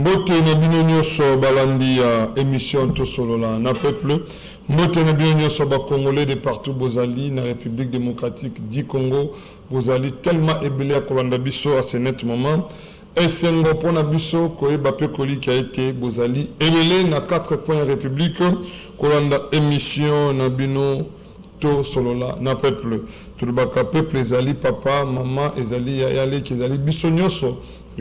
Mbote na bino nyonso balandi ya émission Tosolola na peuple. Mbote na bino nyonso ba Congolais de partout bozali na République démocratique du Congo. Bozali tellement ébélé à kolanda biso à ce net moment. Esengo pona biso koyeba pe koli qui a été bozali ébélé na 4 coins République kolanda émission na bino Tosolola na peuple. Tulbaka peuple ezali papa, maman ezali yale qui ezali biso nyonso.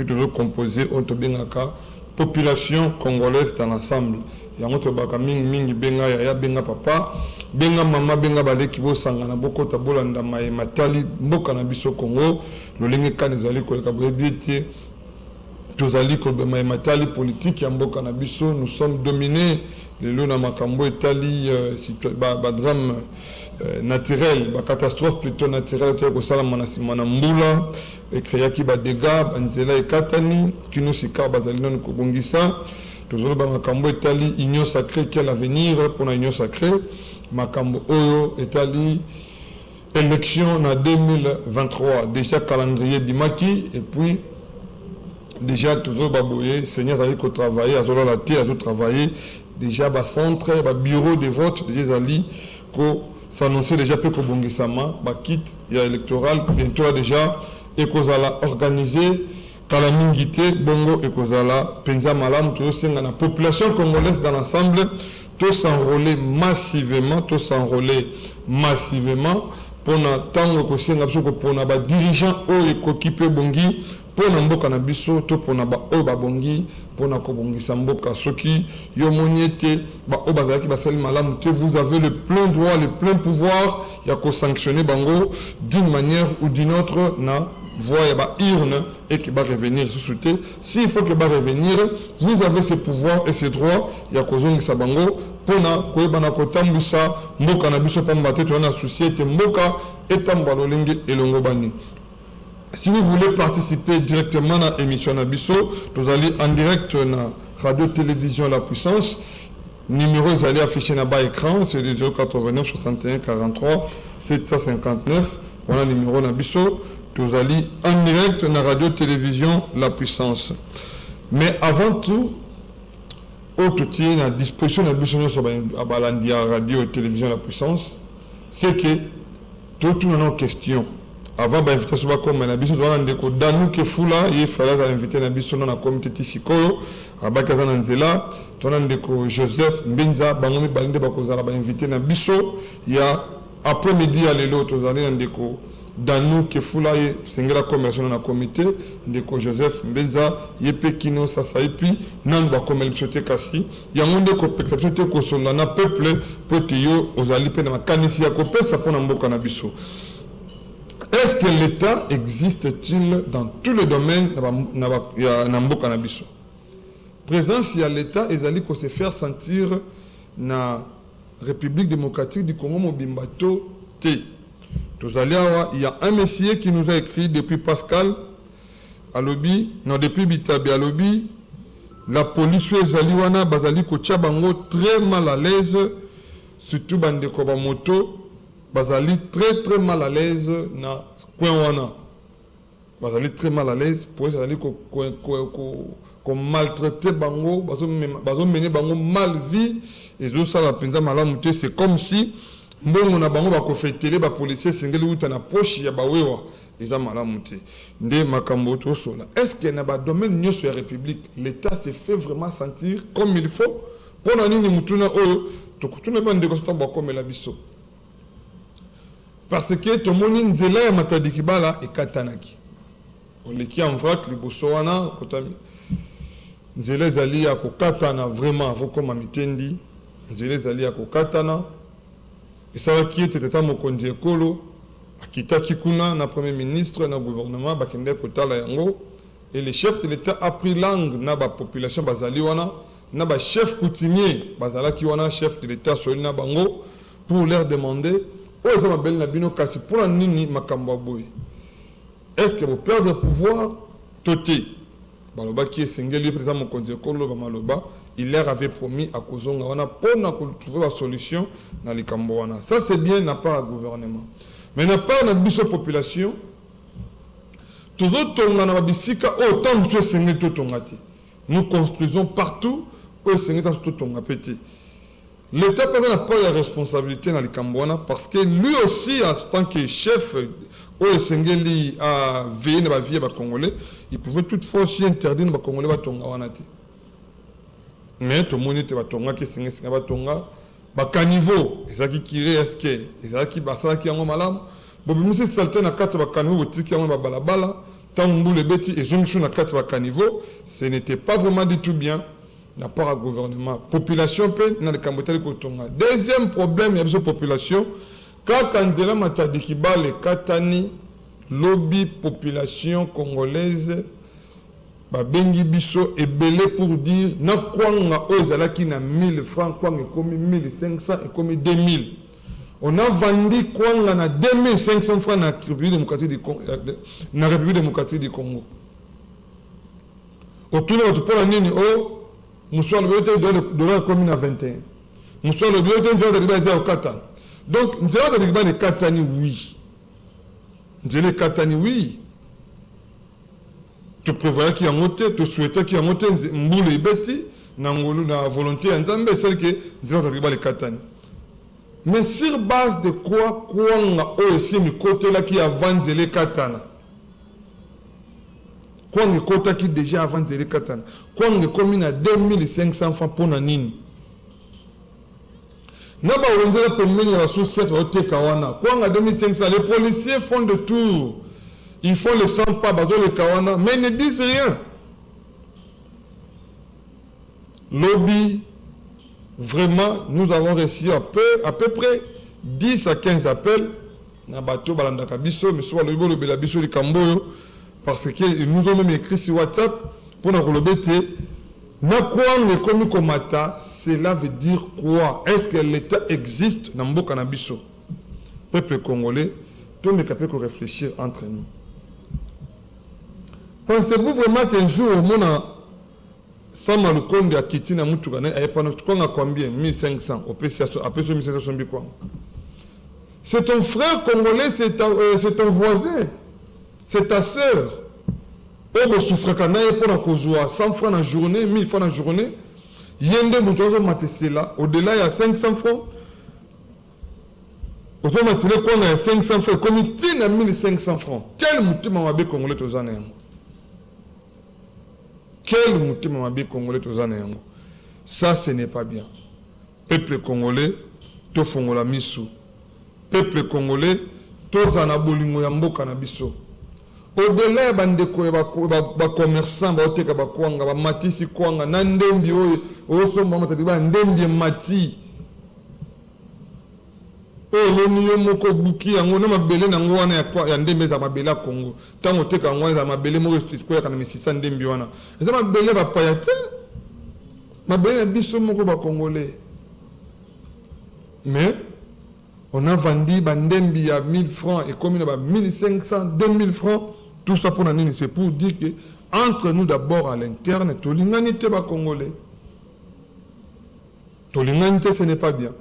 Toujours composé autobengaka population congolaise dans l'ensemble. Yango to baka mingi benga ya benga papa, benga mama benga baleki bo sangana boko tabolanda mai matali mboka na biso Congo, lolingi kanezali koleka boyebiete tozali ko mai matali politique ya mboka na biso, nous sommes dominés le lona makambo etali drame naturel, catastrophe plutôt naturelle ko sala mana mbula et créer qui ba dégâts banzela et katani qui nous sika bazali non ko bongisa tozolo ba makambo etali union sacrée qui est l'avenir pour la union sacrée makambo oyo etali élection en 2023 déjà calendrier bimaki et puis déjà toujours baboye Seigneur ali ko travailler azolo la terre azo travailler déjà ba centre ba bureau de vote déjà ali ko s'annoncer déjà peu ko bongisama ba kit ya électoral bientôt déjà et kozala organisé kalamingité bongo et kozala penza malam tout singa na population congolaise dans l'ensemble tous s'enrôler massivement pour na tango ko singa ko pona ba dirigeant o ekokipe bongi pour na mboka na biso to pona ba o ba bongi pour na ko bongisa mboka soki yo moniete ba o bazaki ba sali malam te vous avez le plein droit le plein pouvoir ya ko sanctionner bango d'une manière ou d'une autre na voie ba urne et qui va revenir sous-souté. S'il faut que va revenir, vous avez ce pouvoir et ce droit ya kozongi sabango pona koyebana kotambusa mboka na biso pamba te to na société mboka etamba lolingi elongo bani. Si vous voulez participer directement à l'émission Nabiso, vous allez en direct na radio-télévision La Puissance. Numéro vous allez afficher na bas écran, c'est le 089 61 43 759. Voilà le numéro Nabiso. Vous allez en direct na radio-télévision La Puissance. Mais avant tout, autre à disposition Nabiso sur la radio-télévision La Puissance, c'est que toutes nos questions. Avant d'invitation comme na biso doit ndeko danu ke fula il fallait inviter na biso na comité tisikoyo abakaza na nzela tona ndeko Joseph Mbinza bangomi balinde bakozala ba inviter na biso ya après-midi à lelo tozali na ndeko danu ke fula ye sengela commerce na comité ndeko Joseph Mbinza yepe kino sasa epi nan ba commerce te kasi ya ngonde ko perception te ko songa na peuple poteyo ozali pe na makanisi ya ko pesa pona mboka na biso. Est-ce que l'État existe-t-il dans tous les domaines na mboka na biso? Présence ya l'État ezali ko se faire sentir na République démocratique du Congo mobimbato te. Il y a un monsieur qui nous a écrit depuis Pascal alobi non depuis Bitabe alobi la police ezali wana bazali ko tchabango très mal à l'aise surtout bande ko ba moto bazali très mal à l'aise na coin wana bazali très mal à l'aise pour ezali ko maltraiter bango bazo mener bango mal vie et zo sala penza malamu te c'est comme si mbongo na bango ba ko fetele ba policier sengeli uta na poche ya bawewa eza malamu te nde makambo to sola. Est-ce qu'il y a ba domaine nyoso ya république l'état se fait vraiment sentir comme il faut pour na nini mutuna oyo to kutuna bande ko sta ba comme la biso. Parce que tout le monde nzela ya matadiki bala ekatanaki. Oleki en vrac liboso wana kotami. Nzela zali ya kokatana vraiment avant comme mitendi. Nzela zali ya kokatana. Et ça qui était tata mokonzi ekolo akitaki kuna na premier ministre na gouvernement bakende kotala yango et le chef de l'état a pris langue na ba population bazali wana na ba chef coutumier bazalaki wana chef de l'état soli na bango pour leur demander est-ce que vous perdez le pouvoir toté baloba qui est singeli président mokonzi ekolo bamaloba il leur avait promis à kozonga wana pona ko trouver la solution na likambo wana. Ça c'est bien n'a pas gouvernement mais n'a pas na biso population toujours tonga na bisika autant monsieur singeli to tongati nous construisons partout où c'est tout on a pété. L'État n'a pas la responsabilité dans les Cambouana parce que lui aussi, en tant que chef, où Sengeli a veillé dans la vie des Congolais, il pouvait toutefois aussi interdire les Congolais de Tonga. Mais tout le monde était Tonga, qui est Tonga, Bakanivo, et ça qui kirait SK, et ça qui basa qui en malam. Bon, mais si salté na quatre Bakanivo, qui en balabala, tant le bêtis et jonction na quatre Bakanivo, ce n'était pas vraiment du tout bien. N'a pas de gouvernement. Population peut dans le Cambodge. Deuxième problème, il y a besoin de population. Quand Kanzela Matadikiba, le Katani, lobby population congolaise, Bengi Bisso est belé pour dire na kwanga ozalaki na 1000 francs, kwanga comme 1500 et comme 2000. On a vendu kwanga na 2500 francs na République démocratique du Congo. Na République démocratique du Congo. Autour de notre point nini oh Moussouan le biota de la commune à 21. Moussouan le biota de la au Katan. Donc, nous avons dit que Katani, oui. Nous avons dit Katani, oui. Tu prévoyais qu'il y a un côté, tu souhaitais qu'il y ait un côté, Mboule et Betty, na volonté, celle que nous avons dit que Katani. Mais sur base de quoi, on a aussi mis côté là qui a vendu les Katana. Quoi on côté qui déjà avant les Katana. Quoi on est commis à 2500 francs pour Nanini. N'a pas on pour mener la sous-7 au Tekawana. Quoi on a 2500, les policiers font de tour. Ils font les 100 pas, les Kawana, mais ils ne disent rien. Lobby, vraiment, nous avons reçu à peu près 10 à 15 appels. Na bateau balandaka biso, mais soit le lobby la biso du Camboyo. Parce qu'ils nous ont même écrit sur WhatsApp pour nous rebêter. Cela veut dire quoi? Est-ce que l'État existe dans le Canabiso? Peuple congolais, tout le monde peut réfléchir entre nous. Pensez-vous vraiment qu'un jour, au monde, sans le compte de Kitina Moutougane, il y a combien? 1500. Après 1500, c'est ton frère congolais, c'est ton voisin. C'est ta sœur. Au souffre pour 100 francs en journée, 1000 francs en journée. Yende Moutozo Matissela, au-delà, il y a 500 francs. Au-delà, il y a 500 francs. Comme il tient à 1500 francs. Quel mouti m'a congolais aux années? Quel mouti m'a congolais aux années? Ça, ce n'est pas bien. Peuple congolais, to fongola misu. Peuple congolais, to zanabolingo yambo kanabiso. Au-delà de commerçants, de matisi kwanga, nandembi oso mama tadiba ndembi mati. L'oniyo moko buki yango na mabele nango wana ya ndembe za mabele Congo. Tango teka ngwana za mabele moko koya kana misisa ndembi wana. Eza mabele ba payate. Mabele biso moko ba congolais. Mais on a vendu bandembi à 1000 francs et comme il y a 1500, 2000 francs. Tout ça pour nous, c'est pour dire que entre nous d'abord à l'interne, l'humanité va congolais. L'humanité, ce n'est pas bien.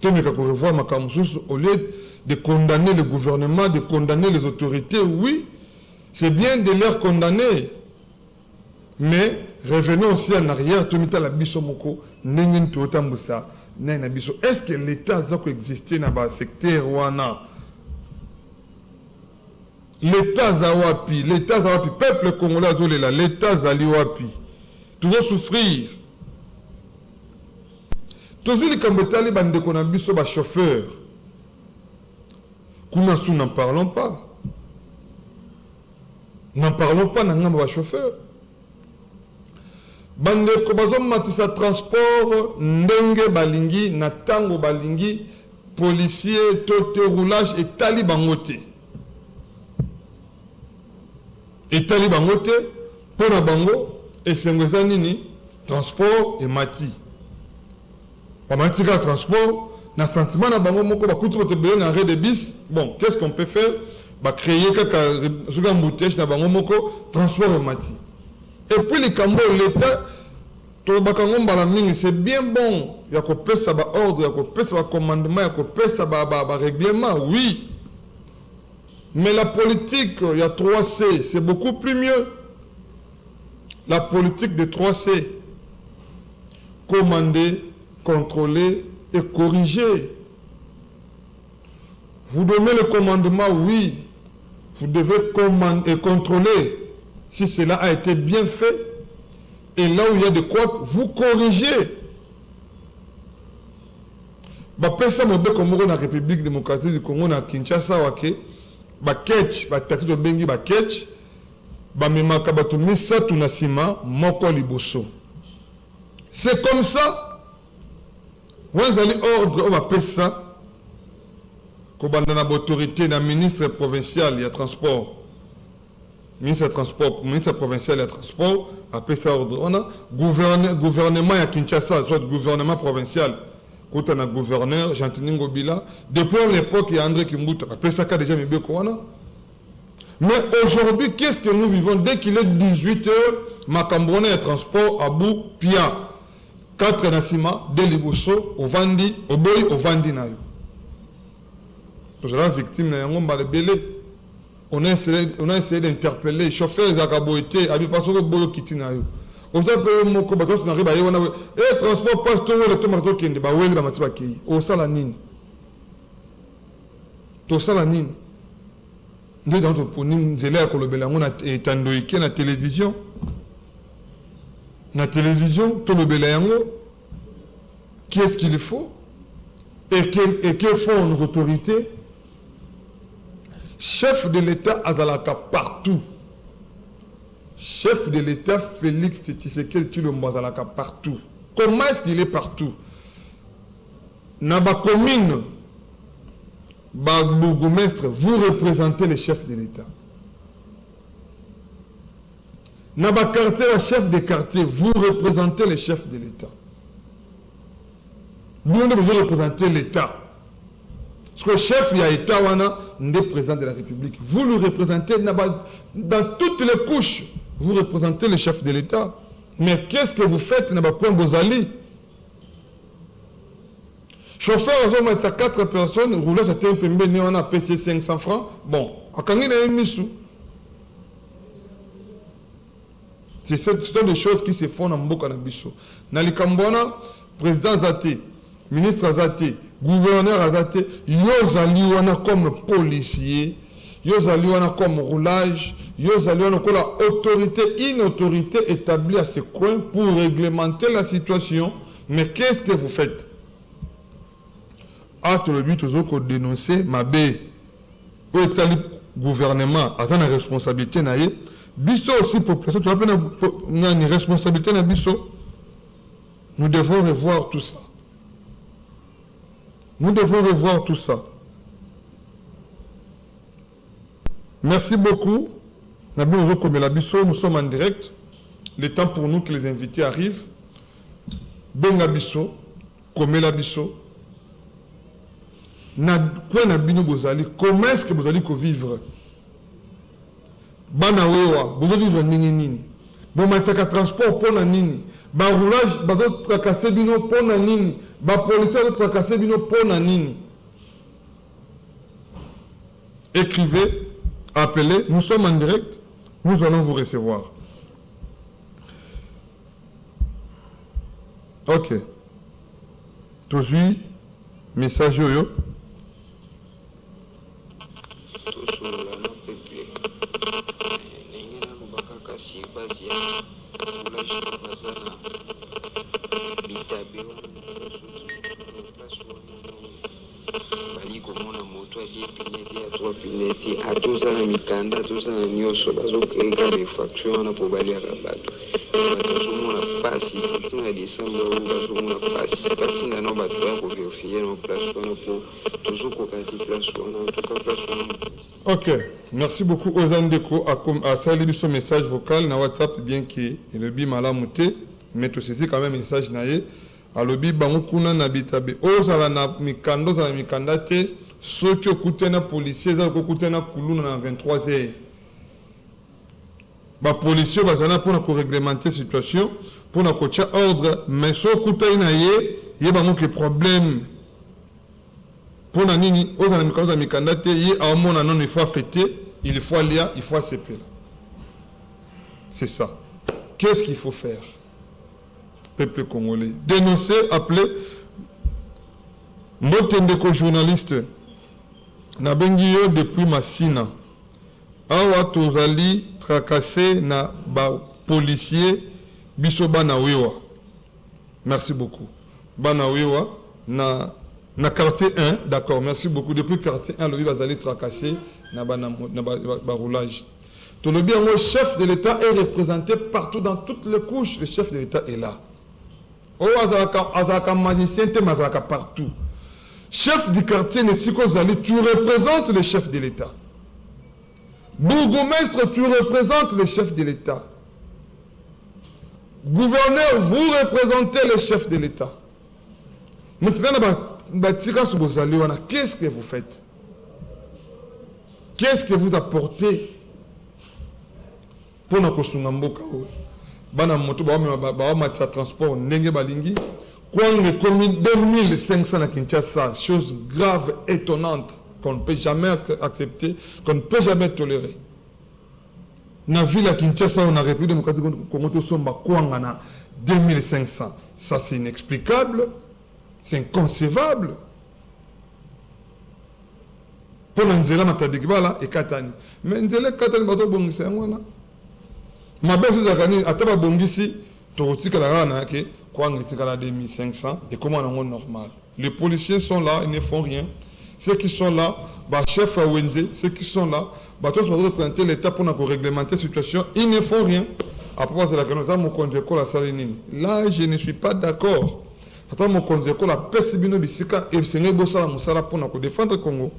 Au lieu de condamner le gouvernement, de condamner les autorités, oui, c'est bien de les condamner. Mais revenons aussi en arrière, est-ce que l'État a existé dans le secteur ouana? L'État Zawapi, peuple congolais, l'État Zaliwapi, toujours souffrir. Toujours les Cambotali, bande qu'on a vu sur les chauffeurs. Kounassou, n'en parlons pas. N'en parlons pas, n'en parlons pas, chauffeur. Bande Kobazom Matissa Transport, Ndenge Balingi, Natango Balingi, policier, tote roulage et talibangote. Et talibangote, pour la bango, et Sengwezanini, transport et mati. Pas matika transport, na sentiment na bango moko ba kutu te belé na arrêt de bis. Bon, qu'est-ce qu'on peut faire? Bah créer quelques embouteillage na bango moko transport et mati. Et puis les Cambo l'État to bakango mbala mingi c'est bien bon. Ya ko pesa ba ordre, ya ko pesa ba commandement, ya ko pesa ba règlement, oui. Mais la politique, il y a 3C, c'est beaucoup plus mieux. la politique des 3C. Commander, contrôler et corriger. Vous donnez le commandement, oui. Vous devez commander et contrôler si cela a été bien fait. Et là où il y a de quoi, vous corrigez. Bapesa mobe komoko na République démocratique du Congo na Kinshasa wake ba ketch ba tatu to bengi ba ketch ba memaka bato misatu na sima moko liboso. C'est comme ça. Vous allez ordre ba pesa ko banda na autorité na ministre provincial il y a transport. Ministre provincial il y a transport après ça ordre on a gouvernement ya Kinshasa soit gouvernement provincial. Quand on a gouverneur, Jean-Tini Ngobila, depuis l'époque, il y a André Kimbuta, après ça, il déjà mis Bekoana. Mais aujourd'hui, qu'est-ce que nous vivons? Dès qu'il est 18h, Makambone et transport à bout, Pia, 4 Nassima, Deliboso, au Vandi, au Boy, au Vandi Nayo. Nous sommes victimes de Yangomba le Belé. On a essayé d'interpeller les chauffeurs de Zakaboïté, Abipaso Boyo Kitinayo. Vous avez mon combattant qui arrive à y avoir et transport passe tout le temps qui est bah oui la matière qui au salanine to salanine nous dans le ponim zela ko le belango na etandoike na télévision to le belango qu'est-ce qu'il faut et que font nos autorités chef de l'État azalaka partout. Chef de l'État, Félix Tshisekedi Tshilombo azalaka partout. Comment est-ce qu'il est partout? Na ba commune, ba bourgmestre, vous représentez les chefs de l'État. Na ba quartier, la chef de quartier, vous représentez les chefs de l'État. Vous représentez l'État. Parce que le chef, il y a l'État, le président de la République. Vous le représentez dans toutes les couches. Vous représentez le chef de l'État. Mais qu'est-ce que vous faites dans le point Bozali? Chauffeur, on a 4 personnes, roulage à TMPMB, on a PC 500 francs. Bon, à Kangi, il y a une mission. Ce sont des choses qui se font dans Mboka Nabiso. Nali Kambona, président Zate, ministre Zate, gouverneur Azate, yozali wana comme policier, yozali wana comme roulage, yozali wana comme la autorité, une autorité établie à ce coin pour réglementer la situation. Mais qu'est-ce que vous faites? Ah, tout le but de dénoncer ma baie. Au gouvernement, à la responsabilité naïe. Bisso aussi population, tu as une responsabilité na bisso. Nous devons revoir tout ça. Nous devons revoir tout ça. Merci beaucoup. Nous sommes en direct. Le temps pour nous que les invités arrivent. Benga biso, Komela biso. Comment est-ce que vous allez vivre? Bana wewa, vous allez vivre nini. Bon, mataka transport pour la nini. Ba roulage, ba tracasser bino pour la nini. Ba policier tracasser bino pour la nini. Écrivez, appelez, nous sommes en direct, nous allons vous recevoir. Ok. Toujours, message yo. Ok, merci beaucoup aux Andeko à saluer ce message vocal na WhatsApp bien que le bi malamouté mais tout ceci quand même message naé à lobi bango kuna na bitabe ozala na mikando za mikandate soki okute na policier za okute na kuluna na 23h ba policier bazana pour na ko réglementer situation pour na ko tia ordre mais so okute na ye bango que problème pour na nini ozala na mikando za mikandate ye a mona non il faut fêter il faut aller il faut accepter c'est ça Qu'est-ce qu'il faut faire? Peuple congolais. Dénoncer, appeler. Mbotendeko journaliste. Nabengi yo depuis Massina. Awa tozali tracassé na ba policier biso bana wewa. Merci beaucoup. Bana wewa na quartier 1, d'accord, merci beaucoup. Depuis quartier 1, le bazali tracassé na roulage. Tout le bien, le chef de l'État est représenté partout dans toutes les couches. Le chef de l'État est là. Oh, azaka magicien, mazaka partout. Chef du quartier, tu représentes le chef de l'État. Bourgmestre, tu représentes le chef de l'État. Gouverneur, vous représentez le chef de l'État. Maintenant, qu'est-ce que vous faites? Qu'est-ce que vous apportez pour nous bana moto ba transport ndenge balingi kwanga komi 2500 na Kinshasa, chose grave, étonnante qu'on ne peut jamais accepter, qu'on ne peut jamais tolérer. Na ville à Kinshasa, on a République démocratique Congo to somba kwanga na 2500. Ça c'est inexplicable, c'est inconcevable. Pour nzela matadikibala et katani. Mais nzela katani bato bongisa ngwana. Ma belle Zakani, à taba bongisi, Torotika la rana, quoi, 2500, et comment on est normal. Les policiers sont là, ils ne font rien. Ceux qui sont là, chef à Wenze, ceux qui sont là, tous pour représenter l'État pour réglementer la situation, ils ne font rien. Après, c'est la canota, mon conducteur, la salinine. Là, je ne suis pas d'accord. Attends, mon conducteur, la Pessibino Bissika, et le Seigneur Bossala Moussala pour défendre le Congo.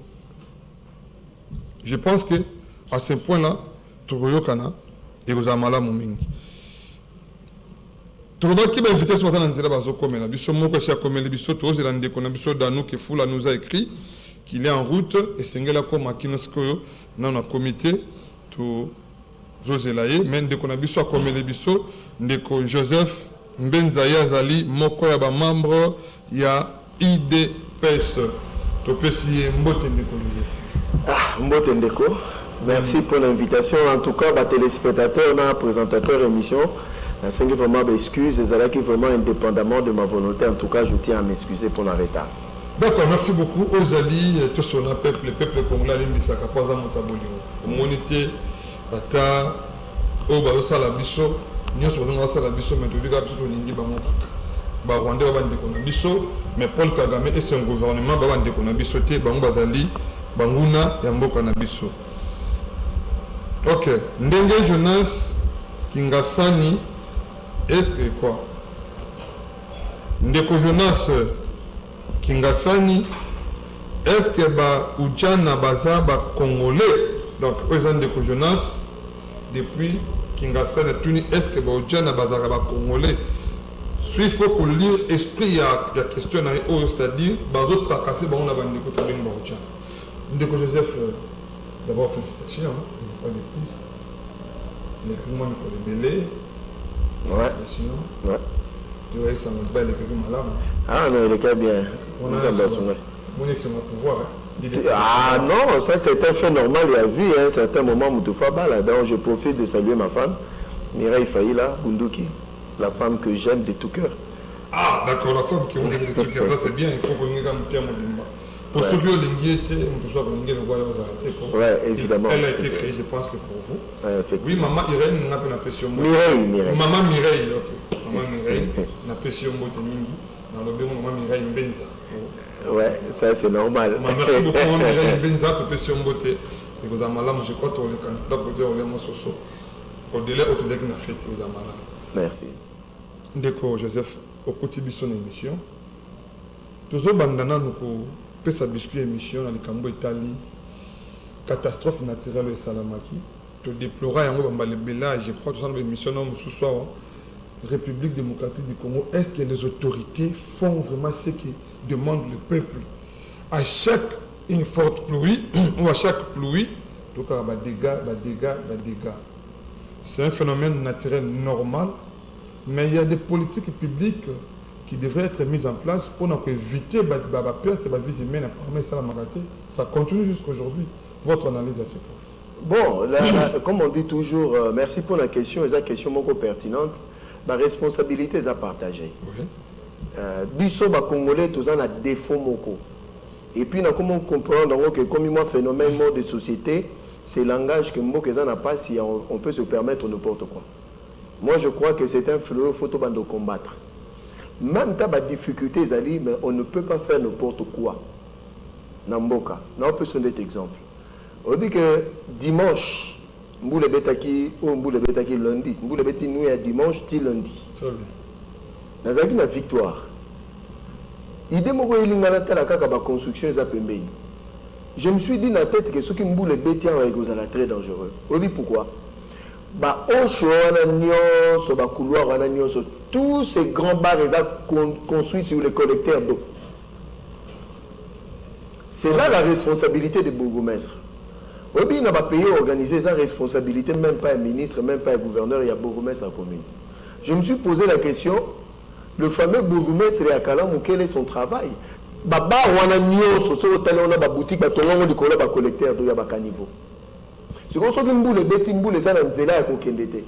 Je pense que, à ce point-là, Togoyokana, et vous avez mal à mon mingi. Troba qui va inviter ce matin dans le bazo comme la biso moko sia comme le biso to zelande ko na biso danu que Fula nous a écrit qu'il est en route et sengela ko makinosko na na comité to Joselaye men de ko na biso comme le biso ndeko Joseph Mbenza Yazali moko ya ba membre ya IDPS to pesi mbote ndeko Joseph. Ah mbote ndeko. Merci pour l'invitation. En tout cas, téléspectateurs, présentateur émission, je vraiment m'excuse. C'est vraiment indépendamment de ma volonté. En tout cas, je tiens à m'excuser pour le retard. D'accord, merci beaucoup. Ozali, tout son peuple, le peuple congolais, l'Imbisaka, pas à Montabolio. Monité, Bata, Oba, Salabiso, Nios, Salabiso, mais tu dis que tu as dit que Rwanda va ndeko biso, mais Paul Kagame et son gouvernement va ndeko biso te, Bango Bazali, Banguna, Yamboka na biso. Ok, Ndenge Jonas Kingasani, est-ce que quoi? Ndeko Jonas Kingasani, est-ce que Oudjana Baza Congolais? Donc, Ndeko Jonas, depuis Kingasani, est-ce que Oudjana Baza Congolais? Il faut pour lire esprit, il y a question, c'est-à-dire, Bazo tracasser, on a Ndeko Tabing Baoudjana. Ndeko Joseph, d'abord félicitations. De plus. Il est vraiment belé. Ouais. Tu vois, ça me bat, il est malade. Ah non, il est bien. On a c'est mon pouvoir. Ah non, ça c'est un fait normal. Il y a vu à un certain moment Moutoufa Bala. Donc je profite de saluer ma femme, Mireille Faïla Bunduki, la femme que j'aime de tout cœur. Ah d'accord, la femme que vous aimez de tout cœur, ça c'est bien. Il faut qu'on ait un terme de pour ceux qui ont l'ingénié, ouais, évidemment. Elle a été créée, je pense que pour vous. Ouais, oui, maman Irène n'a pas la pression. Mireille. Maman Mireille, ok. Maman Mireille n'a pas pression mingi. Dans le bureau, maman Mireille Mbenza. Ouais, ça c'est normal. Merci beaucoup, maman Mireille Mbenza, tu peux sur beauté. Et vous avez malade, je crois que tu as le candidat pour dire au Soso. Au délai, au délai qu'on a fait, vous avez malade. Merci. Ndeko Joseph, au quotidien de son émission, tous les bandana nous sa biscuit émission dans le Cambo Italie, catastrophe naturelle et Salamaki, te déplorer en Bambala, je crois que ça l'émission ce soir, République démocratique du Congo, est-ce que les autorités font vraiment ce que demande le peuple? À chaque une forte pluie, ou à chaque pluie, tout cas, dégâts. C'est un phénomène naturel normal, mais il y a des politiques publiques qui devraient être mises en place pour éviter la perte de la vie humaine. Ça continue jusqu'à aujourd'hui. Votre analyse à ce point? Bon, comme on dit toujours, merci pour la question, c'est une question beaucoup pertinente. La responsabilité est à partager. Biso ba Congolais, tous en a défaut moko. Et puis, comment comprendre que comme moi phénomène de société, c'est le langage que Mboka n'a pas si on peut se permettre n'importe quoi. Moi, je crois que c'est un fléau, il faut tout combattre. Même si tu as des difficultés, mais on ne peut pas faire n'importe quoi. Namboka. On peut se donner cet exemple. On dit que dimanche, Mboule Betaki ou Mboule Betaki lundi, Mboule Betaki nous est dimanche, ti lundi. Dans une victoire. Idée moko ilingana tala kaka ba construction za pembeni. Je me suis dit dans la tête que ceux qui Mboule Betaki est très dangereux. On dit pourquoi? Ba ocho wana nyonso ba couloir wana nyonso tous ces grands bars construits sur les collecteurs d'eau. C'est là la responsabilité des bourgmestres. Oui, n'a pas payé organiser sa responsabilité, même pas un ministre, même pas un gouverneur, il y a bourgmestre en commune. Je me suis posé la question, le fameux bourgmestre à Kalam, quel est son travail? Baba wana nyonso so tala ona ba boutique ba tongo di kola ba collecteur d'eau ya ba caniveau. C'est comme ça que Mboule beti Mboule ça na nzela ya kokendete.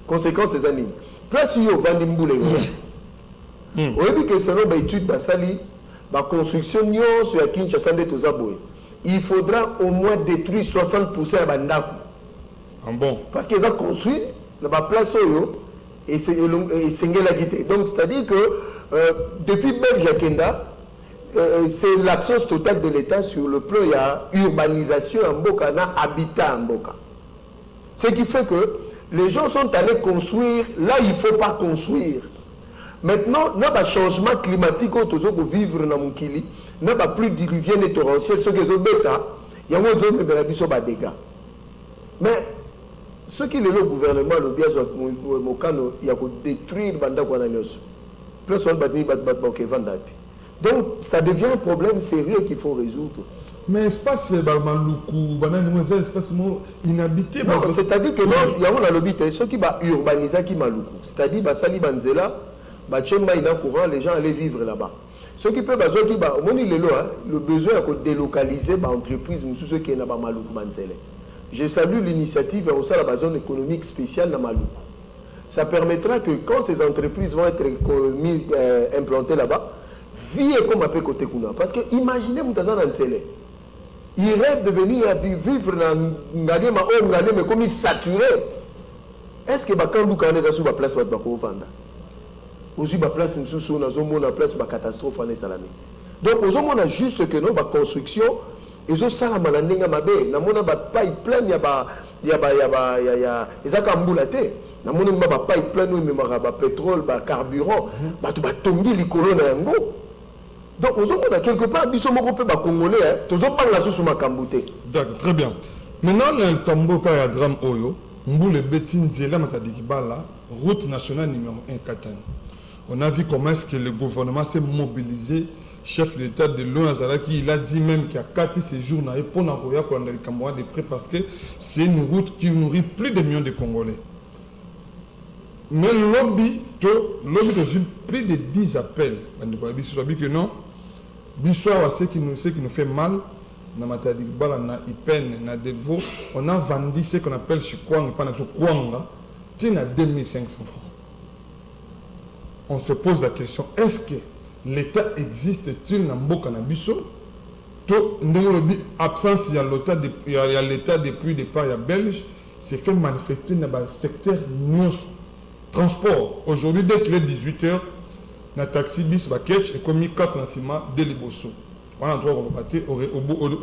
Conséquence c'est ça nini? Place yo vandi Mboule. Oui, que selon ba étude ba sali ba construction nyonso ya Kinshasa nde tozaboye. Il faudra au moins détruire 60% à Bandako. Ah bon? Parce qu'ils ont construit la place Oyo et c'est la guité. Donc c'est-à-dire que depuis Belgiakenda, c'est l'absence totale de l'État sur le plan, il y a urbanisation en Mboka, il y a habitat en Mboka. Ce qui fait que les gens sont allés construire, là il ne faut pas construire. Maintenant, il y a un changement climatique pour vivre dans mon Kili. Il n'y a plus diluvienne et torrentielle. Ce qui est bêta, il y a des dégâts. Mais ce qui est le gouvernement, le bien, il y a détruire le Banda Kwananyos. Plus on va dire donc, ça devient un problème sérieux qu'il faut résoudre. Mais espace Maloukou, espace inhabité. C'est-à-dire que il y a un lobby, ceux qui va urbaniser qui Maloukou. C'est-à-dire que Sali Banzela, les gens allaient vivre là-bas. Ceux qui peuvent, le besoin de délocaliser l'entreprise, ceux qui sont dans Maloukou Banzele. Je salue l'initiative au sein de la zone économique spéciale dans Maloukou. Ça permettra que quand ces entreprises vont être implantées là-bas, vie est comme un peu côté Kuna. Parce que imaginez Moutazan Antele. Il rêve de venir vivre dans Ngane, mais comme il est saturé. Est-ce que quand nous avons sur la place de Vanda? Aussi, la place de place de catastrophe en Salami. Donc, on a juste que nous, la construction, et ça, c'est la malandinga mabe. Nous avons pipeline, il y a des ambulatés. Nous avons pipeline, il y a pétrole, carburant, il y a tongi likolo na yango. Donc, nous avons quelque part, nous sommes congolais, nous avons pas la sous ma cambouté. D'accord, très bien. Maintenant, le Tamboka et Adram Oyo, Mboule Betin Zela Matadikibala, route nationale numéro 1 Katane. On a vu comment est-ce que le gouvernement s'est mobilisé, chef de l'État de l'ONU, il a dit même qu'il y a 4 séjours pour Nagoya, pour aller Cameroun de près, parce que c'est une route qui nourrit plus de millions de Congolais. Mais lobby, plus de 10 appels. Que non, ce qui nous fait mal, on a vendu ce qu'on appelle chez Kwang, il y a 2500 francs. On se pose la question, est-ce que l'État existe-t-il dans Mboka Nabiso? Absence, il y a l'État depuis le départ, il y a Belge, c'est fait manifester dans le secteur transport. Aujourd'hui, dès qu'il est 18h, le taxi bis va catch et comme 4 nassima de Liboso. On a droit à repartir au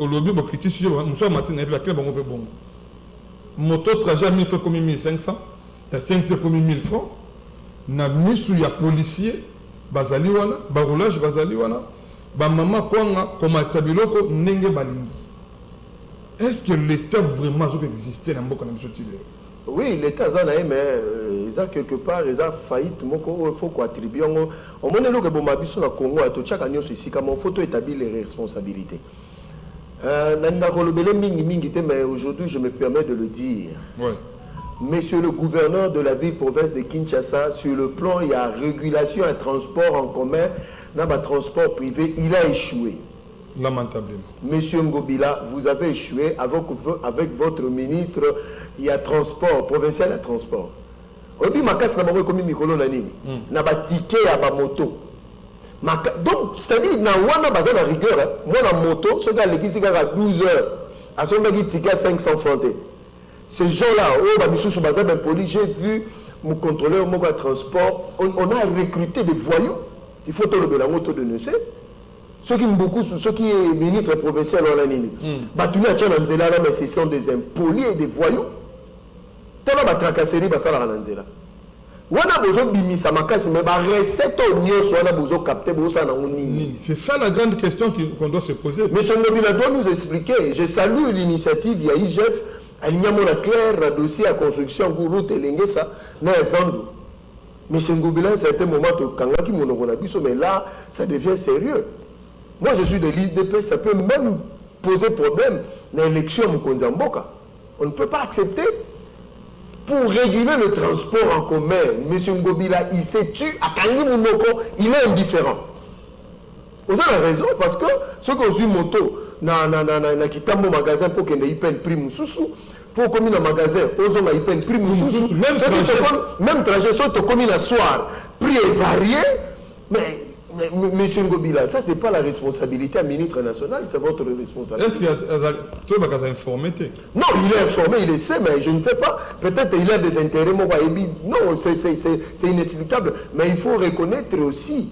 lobby, on critique sur le matin, il y a la clé, bon. Moto trajet, il fait comme 1500, il y a 500 comme 1000 francs. Na misu ya policier bazali wana barulage bazali wana ba mama kwanga komata biloko ndenge balingi. Est-ce que l'État vraiment existait dans Mboka na biso? Oui, l'État a mais ils ont quelque part ils ont faillite il faut qu'on attribue au moment où bon mabiso na Congo a tout chaque nyonso ici comme il faut établir les responsabilités. Nanda kolobele mingi mais aujourd'hui je me permets de le dire. Ouais. Monsieur le gouverneur de la ville-province de Kinshasa, sur le plan, il y a régulation et transport en commun, dans le transport privé, il a échoué. Lamentablement. Monsieur Ngobila, vous avez échoué avec votre ministre, il y a transport, provincial à transport. Obi makas na bango comme mikolo na nini. Na ba ticket ya ba moto. Donc, c'est-à-dire, na wana baza na rigueur, moi na moto, ce gars qui à 12 heures, à son ticket à 500 francs. Ces gens-là, oh, bah, monsieur Soubaza, ben poli, j'ai vu mon contrôleur, mon transport, on a recruté des voyous. Il faut tout le bélango, tout de nece. Ceux qui beaucoup, ceux qui est ministre provincial en la nini. Batuni a tchananzela là, mais ce sont des impolis et des voyous. Tant la tracasserie, bah ça la ranzela. Wana bozo bimisa makasi mais ba recette nyonso wana bozo capter bozo na nini. C'est ça la grande question qu'on doit se poser. Monsieur Ngobila doit nous expliquer. Je salue l'initiative ya IGF alignement la clair le dossier à construction route elengesa na Zandu. Monsieur Ngobila à un certain moment to kangaki monoko na biso mais là ça devient sérieux. Moi je suis de l'IDP, ça peut même poser problème dans l'élection Mokonza Mboka. On ne peut pas accepter. Pour réguler le transport en commun, M. Ngobila, il s'est tué à Kangi Mounoko, il est indifférent. Vous avez raison, parce que ceux qui ont eu moto, na kitambo magasin pour qu'ils aient peine prime sous pour commis dans magasin, ils ont peine prime sous même trajet, soit tu commis la soir, prix est varié, mais M. Ngobila, ça c'est pas la responsabilité à ministre national, c'est votre responsabilité. Est-ce qu'il y a informé? Non, il est informé, il le sait, mais je ne sais pas. Peut-être il a des intérêts. Non, c'est inexplicable. Mais il faut reconnaître aussi.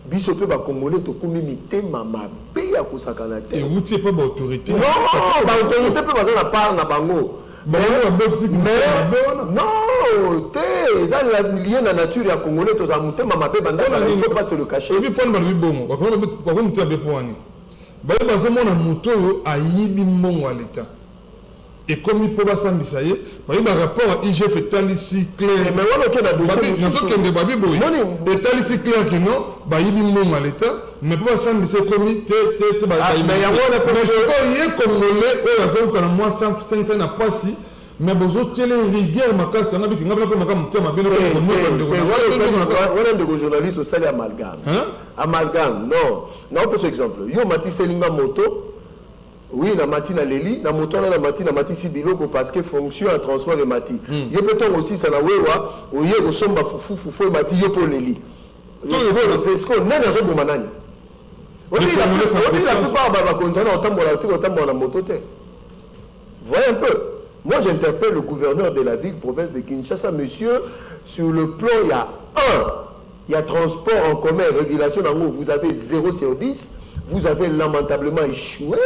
Bisope ba Congolais to komi mitema mabe ya kosakana te. Et vous n'êtes pas d'autorité. Non, l'autorité peut passer la part na bango. Mais non, ça est lié à la nature ya Congolais to za mutema mabe banda, il ne faut pas se le cacher. Et puis pour nous bon, par contre tu as besoin. Ba bazomona moto ayibi mbongo à l'état. Et comme il peut pas s'ambisayer, par rapport à IGF est ici clair. Mais voilà qu'il y a dossier. Est ici clair que non, bah il est à l'état, mais pas s'ambisayer comme il te mais il y a un Congolais, oh il y a moi 500 n'a pas si. Mais vous avez une rigueur, ma casse, on a vu qu'il y a des journalistes au salaire amalgame. Amalgame, non. Non, pour exemple, il y a Mati Selinga Moto. Oui, la matinée à Leli, la moto la matinée à Mati Sibiloko parce que fonction en transport de Mati. Il y a peut-être aussi ça na wewa, où il y a au somba fufu Mati yopo Leli. C'est ce qu'on a dans ce domaine. On dit la plupart va continuer autant la moto. Voyez un peu. Moi j'interpelle le gouverneur de la ville, province de Kinshasa, monsieur, sur le plan il y a il y a transport en commun, régulation en haut, vous avez 0 sur 10, vous avez lamentablement échoué.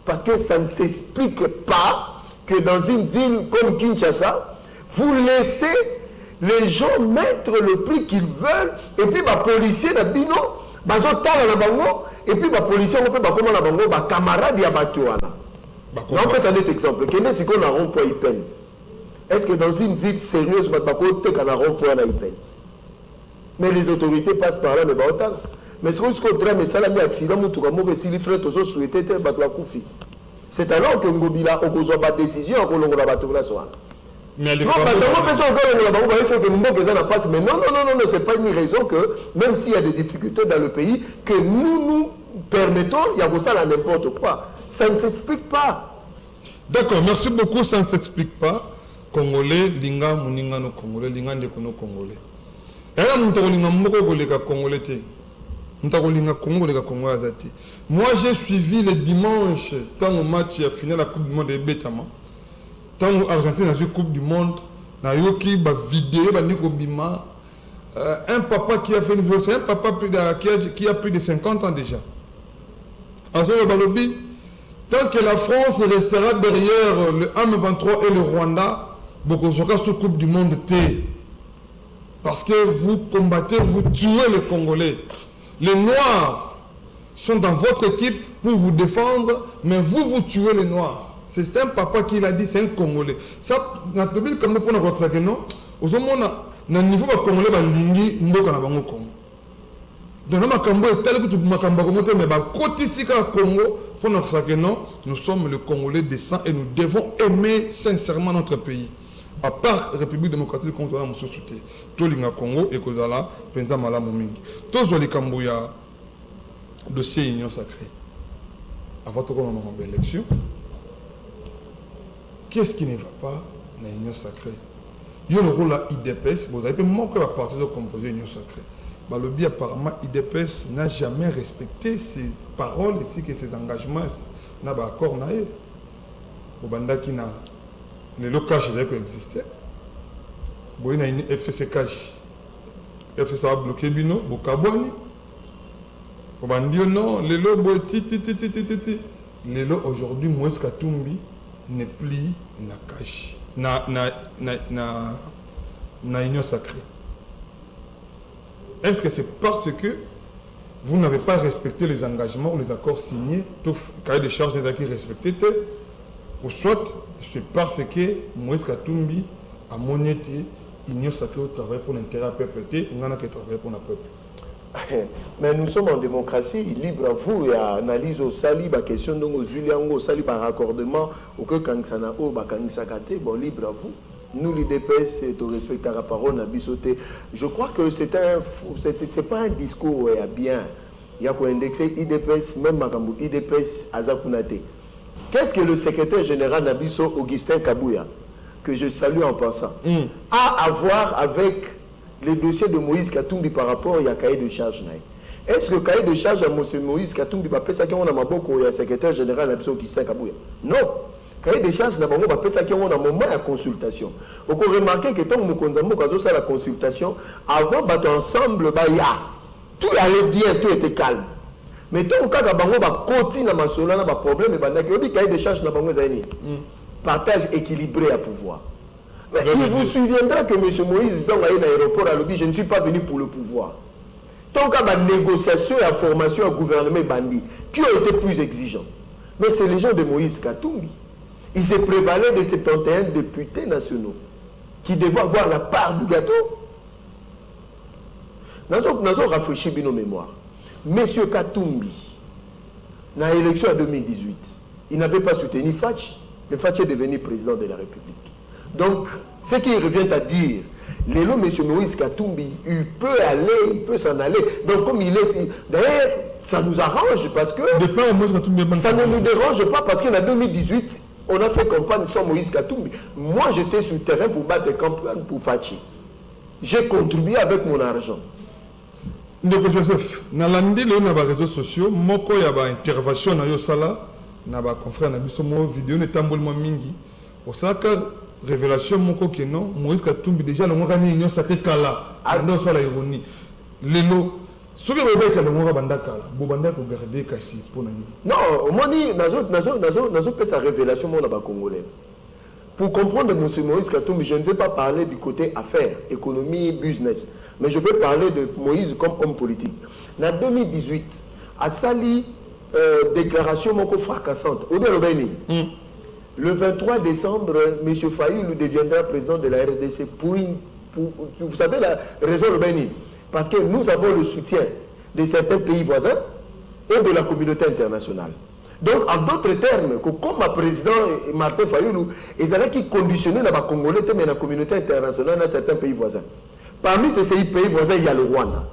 Parce que ça ne s'explique pas que dans une ville comme Kinshasa, vous laissez les gens mettre le prix qu'ils veulent et puis les policiers, et puis les policiers, les camarades, on peut s'en être exemple. Quel est-ce qu'on a rond-point Ipen? Est-ce que dans une ville sérieuse, on a rond-point Ipen? Mais les autorités passent par là, mais autant. Mais ce qu'on dirait, mais ça l'a mis accident, c'est alors que Ngobila a besoin de décision qu'on a mais non, c'est pas une raison que, même s'il y a des difficultés dans le pays, que nous permettons, il y a ça à n'importe quoi. Ça ne s'explique pas. D'accord, merci beaucoup, ça ne s'explique pas. Congolais, linga, muninga no Congolais, linga ndeko no Congolais. Et là, nous avons Congolais. Moi j'ai suivi le dimanche quand le match a fini la Coupe du Monde de Betama. Tant l'Argentine a joué Coupe du Monde, na yoki ba vidéo ba niko bima un papa qui a fait une vidéo, c'est un papa qui a plus de 50 ans déjà. Alors le balobi, tant que la France restera derrière le M23 et le Rwanda, beaucoup de sous Coupe du Monde T. Parce que vous combattez, vous tuez les Congolais. Les Noirs sont dans votre équipe pour vous défendre, mais vous tuez les Noirs. C'est un papa qui l'a dit, c'est un Congolais. Ça, notre ville, comme nous prenons ça que non, au moment où niveau de Congolais, lingi mboka na bango Congo. Donc, le Makambo est tel que tu Makambo Congo, mais côté ici Congo, pour ça que non, nous sommes le Congolais décent et nous devons aimer sincèrement notre pays. À part la République démocratique contre la Moussouté, tout le Congo et Kozala, président Malamu Mingi. Tout le Kambuya, dossier Union Sacrée. avant de commencer l'élection. Qu'est-ce qui ne va pas dans l'Union sacrée? Il y a le rôle de l'IDPS, vous avez manqué la partie de composer l'Union sacrée. Bah, le bien apparemment, l'IDPS n'a jamais respecté ses paroles ainsi que ses engagements. N'a pas accord. Au banda qui n'a le locage qui existait. Il y a une FCC cash. FCC a bloqué Bino, Bokabouani. Au banda non, les lots, les lots aujourd'hui, Moïse Katumbi n'est plus na cash. Na union sacrée. Est-ce que c'est parce que vous n'avez pas respecté les engagements ou les accords signés, tout cahier de charges n'est pas respecté, ou soit c'est parce que Moïse Katumbi a monété union sacrée au travail pour l'intérêt du peuple, on a qui travaille pour le peuple. Mais nous sommes en démocratie, libre à vous et à analyse au sali, la question de nos Juliango, au sali par raccordement, ou que quand ça n'a pas bon, libre à vous. Nous, l'IDPS, c'est au respect de la parole, n'a bisoté. Je crois que c'est pas un discours bien. Il y a quoi indexer IDPS, même Makambu, IDPS, Azakunate. Qu'est-ce que le secrétaire général Nabiso, Augustin Kabouya, que je salue en passant, a à voir avec les dossiers de Moïse Katumbi par rapport à cahier de charge? Est-ce que le cahier de charge à M. Moïse Katumbi va faire ça qu'on a le secrétaire général Nabiso, Augustin Kabouya? Non. Cahier de charge n'a pas fait ça qu'on a un moment de consultation. On peut remarquer que tant que nous avons la consultation, avant battre ensemble, tout allait bien, tout était calme. Mais tant que nous avons continué à faire un problème, le cahier de charge n'a pas partage équilibré à pouvoir. Mais il vous souviendra que M. Moïse, dans l'aéroport à l'objet, je ne suis pas venu pour le pouvoir. Tant qu'il y a des négociations et la formation au gouvernement bandit, qui ont été plus exigeants? Mais c'est les gens de Moïse Katumbi. Ils se prévalaient de 71 députés nationaux qui devaient avoir la part du gâteau. Nous avons rafraîchi nos mémoires. Monsieur Katumbi, dans l'élection en 2018, il n'avait pas soutenu Fatch. Et Fatch est devenu président de la République. Donc, ce qu'il revient à dire, M. Moïse Katumbi, il peut aller, il peut s'en aller. Donc, comme il est... D'ailleurs, ça nous arrange parce que... Ça ne nous dérange pas parce qu'en 2018, on a fait campagne sans Moïse Katumbi. Moi, j'étais sur le terrain pour battre campagne pour Fatchi. J'ai contribué avec mon argent. Ndeko Joseph, dans les réseaux sociaux, il y a une intervention dans Yosala, dans les confrères, dans les vidéos, dans les mingi. Pour ça que révélation, Moïse Katumbi, déjà, le monde a une sacrée kala. Dans ça, la ironie. Lélo. Ce que vous avez dit, vous avez gardé Kassi pour nous. Non, moi, je fais sa révélation au Congolais. Pour comprendre M. Moïse Katumbi, je ne vais pas parler du côté affaires, économie, business. Mais je vais parler de Moïse comme homme politique. En 2018, à Sali, déclaration fracassante. Le 23 décembre, M. Fayoulou deviendra président de la RDC vous savez la raison de Bénin. Parce que nous avons le soutien de certains pays voisins et de la communauté internationale. Donc, en d'autres termes, comme le président Martin Fayoulou, ils allaient qui conditionner la Congolais, mais la communauté internationale dans certains pays voisins. Parmi ces pays voisins, il y a le Rwanda.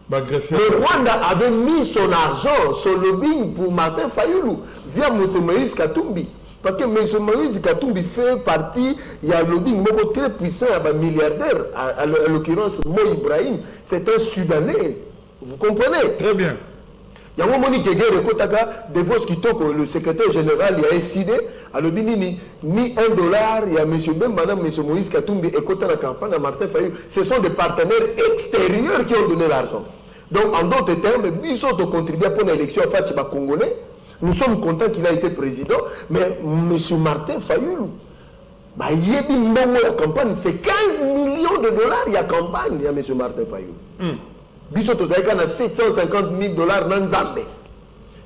Le Rwanda avait mis son argent, son lobbying pour Martin Fayoulou via M. Moïse Katumbi. Parce que M. Moïse Katumbi fait partie, il y a un lobbying très puissant, un milliardaire, à l'occurrence Mo Ibrahim, c'est un Soudanais. Vous comprenez? Très bien. Il y a un moment qui de vos que le secrétaire général il a décidé, à l'obini ni $1, il y a M. Madame M. Moïse Katumbi et côté la campagne à Martin Fayoulou. Ce sont des partenaires extérieurs qui ont donné l'argent. Donc, en d'autres termes, ils ont contribué pour l'élection en fait, Congolais. Nous sommes contents qu'il a été président, mais M. Martin Fayoulou, il y a une campagne, c'est 15 millions de dollars, il y a campagne, il y a M. Martin Fayoulou. Biso to zaika na $750 000 dans Zambé.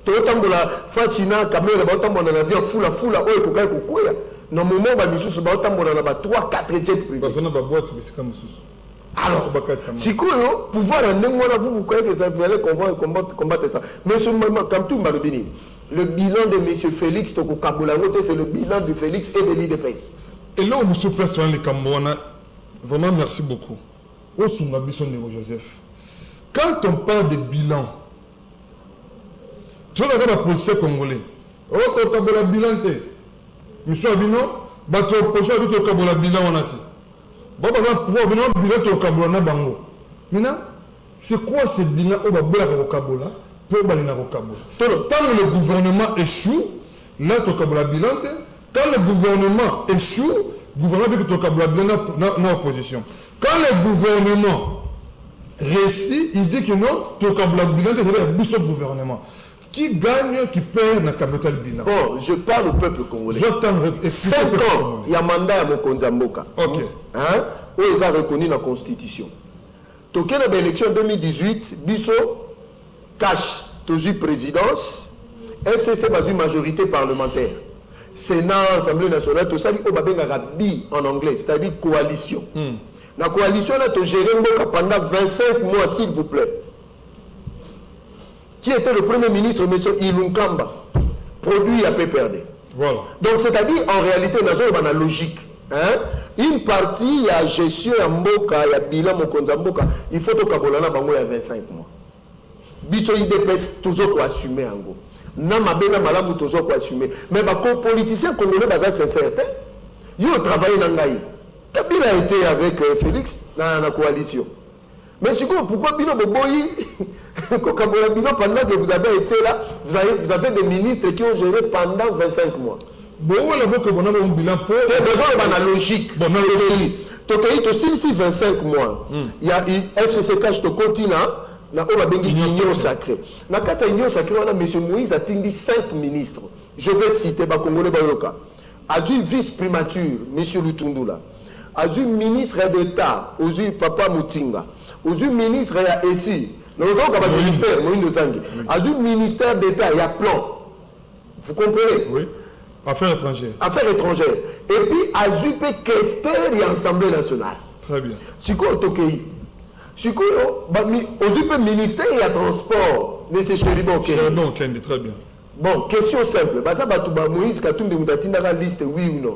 Totambo la Fachina kamera batambo na avion fula oyo kokai kokoya. Na moment ba misusu batambo na ba 3-4 jets privés. Bazona ba boîte bisika misusu. Alors, si vous pouvoir vous croyez que ça vous allez combattre ça. Monsieur Kamtou Malobini, le bilan de M. Félix Toko Kabolangote, c'est le bilan de Félix et de l'IDPS. Et là, M. Président de Cambouana, vraiment merci beaucoup. Au Soumabisson de Joseph. Quand on parle de bilan, tu vois la policier congolais, to kabola bilan te mission abino bato opposition to kabola bilan onati ba ba pouvoir bino bilan to kabola na bango maintenant c'est quoi ce bilan au babola ko kabola pour balinga ko kabola tant le gouvernement échoue là to kabola bilan te quand le gouvernement échoue gouvernement peut to kabola bilan na opposition quand le gouvernement réussit il dit que non to kabola bilan c'est le gouvernement. Qui gagne, qui perd dans capital bilan. Bon, je parle au peuple congolais. 5 ans, il y a un mandat à Mokonza Mboka. Ok. Hein? Où ils ont reconnu la constitution. Toké dans l'élection 2018, Bisso, cash, toujours présidence, FCC a une majorité parlementaire. Sénat, Assemblée nationale, tout ça, il y a BI en anglais, c'est-à-dire coalition. La coalition, là, tu gères Mboka pendant 25 mois, s'il vous plaît. Qui était le premier ministre, M. Ilunkamba, produit à PPRD. Voilà. Donc, c'est-à-dire, en réalité, nous avons une logique. Hein? Une partie, il y a gestion à Mboka, il y a bilan Mokonza Mboka, il faut que Kabolana Bango il y a 25 mois. Bito IDPS, toujours assumer en gros. Namabena Malamu, toujours assumer. Mais les politiciens congolais, c'est sincère. Ils ont travaillé dans Ngaï. Kabila a été avec Félix dans la coalition. Mais pourquoi Bino Boboyi, pendant que vous avez été là, vous avez des ministres qui ont géré pendant 25 mois. Bon, on a un bilan pour. C'est besoin de la logique. Bon, tu as aussi 25 mois. Il y a FCC cache au continent, on a une union sacrée. Dans la union sacrée, on a M. Moïse a atteint 5 ministres. Je vais citer Bakongole Bayoka. Azu vice-primature, M. Lutundula. Azu ministre d'État, Azu Papa Moutinga. Azu ministre ya ESI. Nous avons un ministère, Moïse Zangi. Azu ministère d'État, il y a plan. Vous comprenez? Oui. Affaires étrangères. Affaires étrangères. Et puis, Azu peut quester l'Assemblée nationale. Très bien. Si quoi, Tokei? Si quoi, Azu peut ministère et transport. Mais c'est Chéribon Kende. Très bien. Bon, question simple. Basa Batouba Moïse Katumbi Moutatine la liste, oui ou non?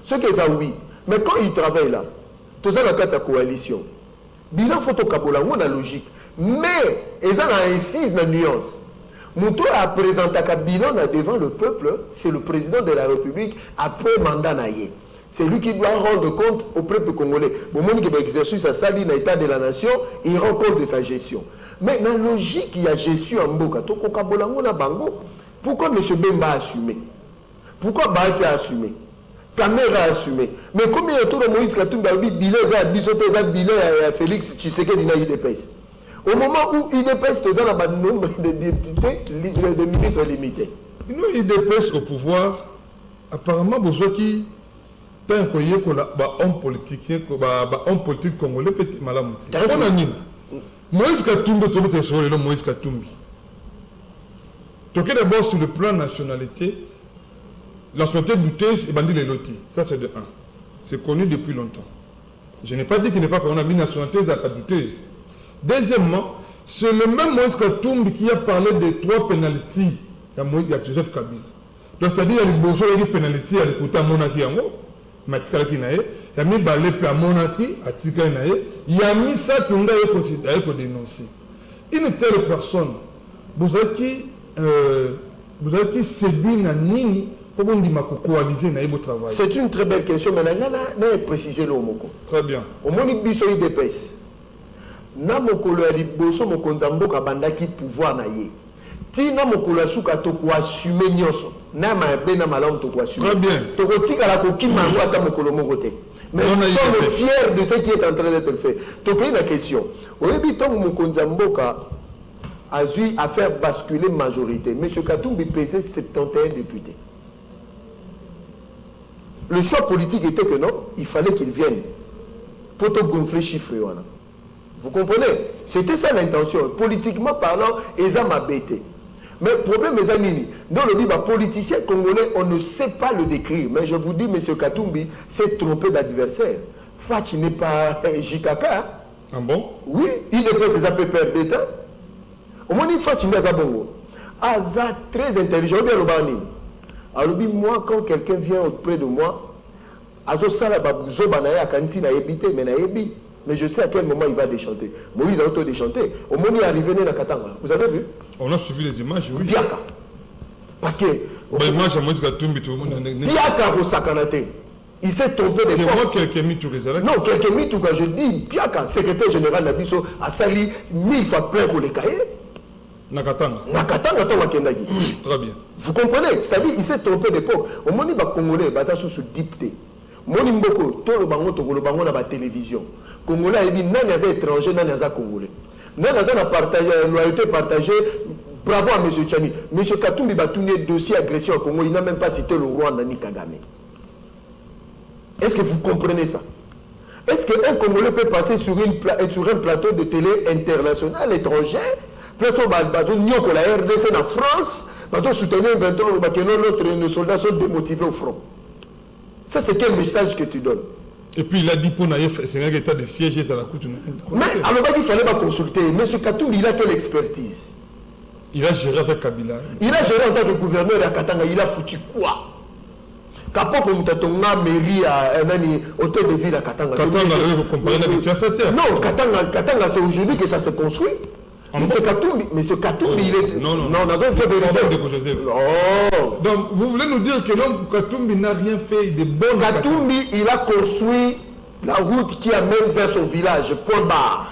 Ce que ça, oui. Mais quand il travaille là, tout ça dans la coalition, bilan photo Kabola, on a logique. Mais, ils ont insisté dans la nuance. Moutou a présenté un bilan devant le peuple, c'est le président de la République après mandat naïe. C'est lui qui doit rendre compte au peuple congolais. Au moment qu'il exerce sa salle dans l'état de la nation, il rend compte de sa gestion. Mais dans la logique, il y a gestion en Mboka. Pourquoi M. Bemba a assumé? Pourquoi Bahati a assumé? Kamera a assumé. Mais combien de temps Moïse Katumbi a dit bilan à Félix Tshisekedi dans l'IDPS? Au moment où l'IDPS a un nombre de députés, de ministres limités. Nous, l'IDPS au pouvoir, apparemment, vous avez qui tant qu'il y a un homme politique congolais, peut-être malade. Moïse Katumbi, Moïse Katumbi. Donc d'abord sur le plan nationalité, la nationalité douteuse et bandit les lotis. Ça c'est de 1. C'est connu depuis longtemps. Je n'ai pas dit qu'il n'est pas qu'on a mis nationalité douteuse. Deuxièmement, c'est le même Moïse Katumbi qui a parlé des 3 pénalités. Il y a Joseph Kabila. Donc c'est-à-dire qu'il y a les besoins de pénalités à l'écouter à Monaki en haut. Il y a mis balé à Monaki, à Tikanae. Il y a mis ça tout le monde à dénoncer. Une telle personne, vous avez qui séduit na nini pour qu'on dit coaliser na votre travail. C'est une très belle question, mais on a précisé le mot. Très bien. Au moins il biso IDPS. Na mokolo ya liboso mokonza mboka bandaki pouvoir na ye. Ti na mokolo ya suka to ko assumer nyonso. Na mabe na malamu to ko assumer. Très bien. To ko tika la ko kima ata mokolo moko te. Mais nous sommes fiers de ce qui est en train d'être fait. Donc il y a une question. Au début tant mokonza mboka a eu à faire basculer majorité. M. Katumbi pesait 71 députés. Le choix politique était que non, il fallait qu'il vienne pour te gonfler chiffres. Vous comprenez? C'était ça l'intention. Politiquement parlant, ils ont m'abêté. Mais le problème est nini. Dans le livre, politicien congolais, on ne sait pas le décrire. Mais je vous dis, M. Katumbi s'est trompé d'adversaire. Fachi n'est pas Jikaka. Ah bon? Oui, il n'est pas ses APPR d'État. Au moins, il faut que tu Aza très intelligent. Alors, moi, quand quelqu'un vient auprès de moi, mais je sais à quel moment il va déchanter. Moïse a auto-déchanté. Au moment où il est arrivé dans Katanga. Vous avez vu? On a suivi les images, oui. Biaka. Parce que... Mais moi, j'ai Moïse Katumbi, tout le monde... Piaka Sakanate. Il s'est trompé de moi, quelqu'un mis tout les non, quelqu'un mis tout quand je dis, Piaka, secrétaire général Nabiso, a sali 1000 fois plein pour les cahiers. Nakatanga. Nakatanga, ton Makendagi. Très bien. Vous comprenez? C'est-à-dire, il s'est trompé d'époque. Au moment où les Congolais, ils sont sous dipté. Moni Mboko, tout le bango, tout le bango, dans la télévision. Congolais, il dit, non, il y a des étrangers, non, il y a des Congolais. Non, il y a des partagé, loyauté partagée. Bravo à M. Tchani. M. Katumbi a tourné dossier agression au Congo, il n'a même pas cité le Rwanda ni Kagame. Est-ce que vous comprenez ça? Est-ce qu'un Congolais peut passer sur un plateau de télé international, étranger, place au Balbazo, la RDC en France, parce que soutenir 23 ans, nos soldats sont démotivés au front. Ça, c'est quel message que tu donnes? Et puis il a dit pour Naïf, c'est un état de siège à la couture. Mais alors il fallait pas consulter. M. Katumbi, il a quelle expertise? Il a géré avec Kabila. Il a géré en tant que gouverneur à Katanga. Il a foutu quoi? Kapopo Mutatonga, mairie à un hôtel de ville à Katanga. Katanga, vous comprenez avec Tchassate? Non, Katanga, c'est aujourd'hui que ça se construit. Mais ce Katumbi, il est... Non, c'est vérité. Non. Donc, vous voulez nous dire que l'homme Katumbi n'a rien fait de bon? Katumbi, il a construit la route qui amène vers son village, point barre.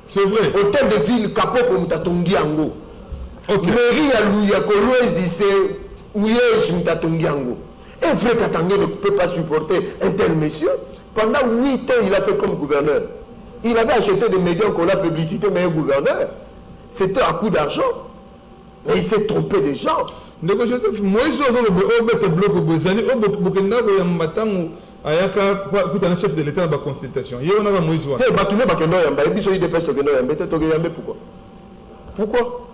C'est vrai. Hôtel de ville, Kapopo Mutatongi Ango. Mairie à Louya-Kolwezi, c'est Ouyej Mutatongi Ango. Un vrai Katangais ne peut pas supporter un tel monsieur. Pendant 8 ans, il a fait comme gouverneur. Il avait acheté des médias qu'on a publicité, mais un gouverneur. C'était à coup d'argent. Mais il s'est trompé des gens. Donc, je te dis, moi, je suis un bloc au Bozani, au Bokenda, au Matam, Ayaka, pour un chef de l'État dans la consultation. Il y a un Moïse. Pourquoi?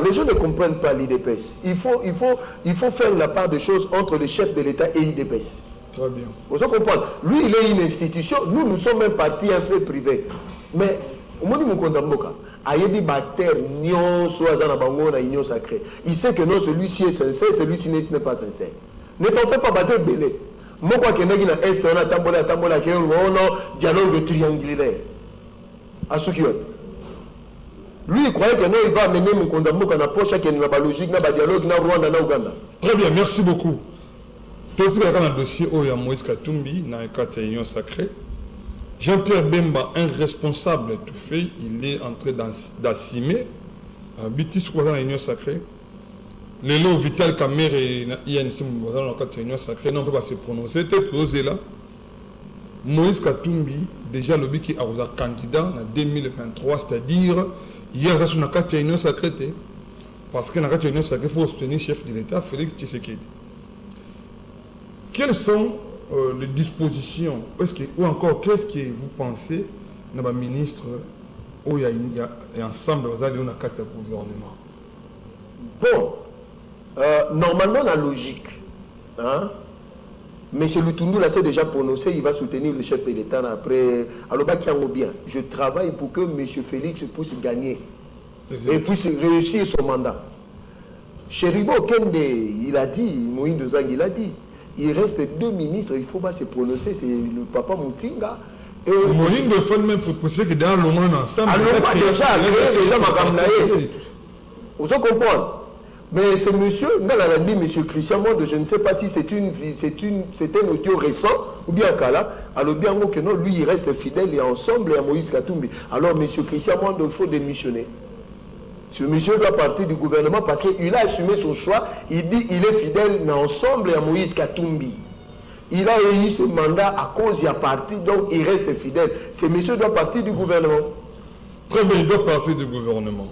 Les gens ne comprennent pas l'IDPS. Il faut faire la part des choses entre le chef de l'État et l'IDPS. Très bien. Vous comprenez? Lui, il est une institution. Nous sommes un parti, un fait privé. Mais, au moment où nous comptons, il sait que non, celui-ci est sincère, celui-ci n'est pas sincère. Ne t'en fais pas baser belé. Moi, quoi qu'il y ait un est, on a tambola, qui est un dialogue triangulaire. À ce qui est. Lui, il croyait que non, il va amener mon condamné dans la poche, qu'il n'y a pas de logique, il n'y a pas de dialogue, il n'y a pas de Ouganda. Très bien, merci beaucoup. Tout ce qui est dans le dossier, il y a Moïse Katumbi, dans le cadre de l'Union sacrée. Jean-Pierre Bemba, un responsable tout fait, il est en train d'assumer. Bitis dans l'Union sacrée. Les lots Vital Kamer et INC dans le cadre de l'Union sacrée, non, on ne peut pas se prononcer. C'était posé là. Moïse Katumbi, déjà le qui a été candidat en 2023, c'est-à-dire. Il y a une carte de sacrée parce que dans la carte de sacrée, il faut soutenir le chef de l'État, Félix Tshisekedi. Quelles sont les dispositions, ou encore qu'est-ce que vous pensez dans le ministre où il y a ensemble dans la carte de gouvernement? Bon, normalement, la logique, hein? M. Lutundu l'a déjà prononcé, il va soutenir le chef de l'État après. Alors, bien, je travaille pour que M. Félix puisse gagner et puisse réussir son mandat. Chéribo Kende, il a dit, Moïse Dezang, il a dit, il reste 2 ministres, il ne faut pas se prononcer, c'est le papa Moutinga. Moïse de Fon même pour pousser que dans le monde ensemble. Alors, déjà, vous comprenez? Mais ce monsieur, M. Christian Monde, je ne sais pas si c'est un audio récent ou bien Kala. Alors bien que non, lui il reste fidèle et ensemble et à Moïse Katumbi. Alors M. Christian Monde, il faut démissionner. Ce monsieur doit partir du gouvernement parce qu'il a assumé son choix. Il dit il est fidèle mais ensemble et à Moïse Katumbi. Il a eu ce mandat à cause il a parti, donc il reste fidèle. Ce monsieur doit partir du gouvernement. Très bien, il doit partir du gouvernement.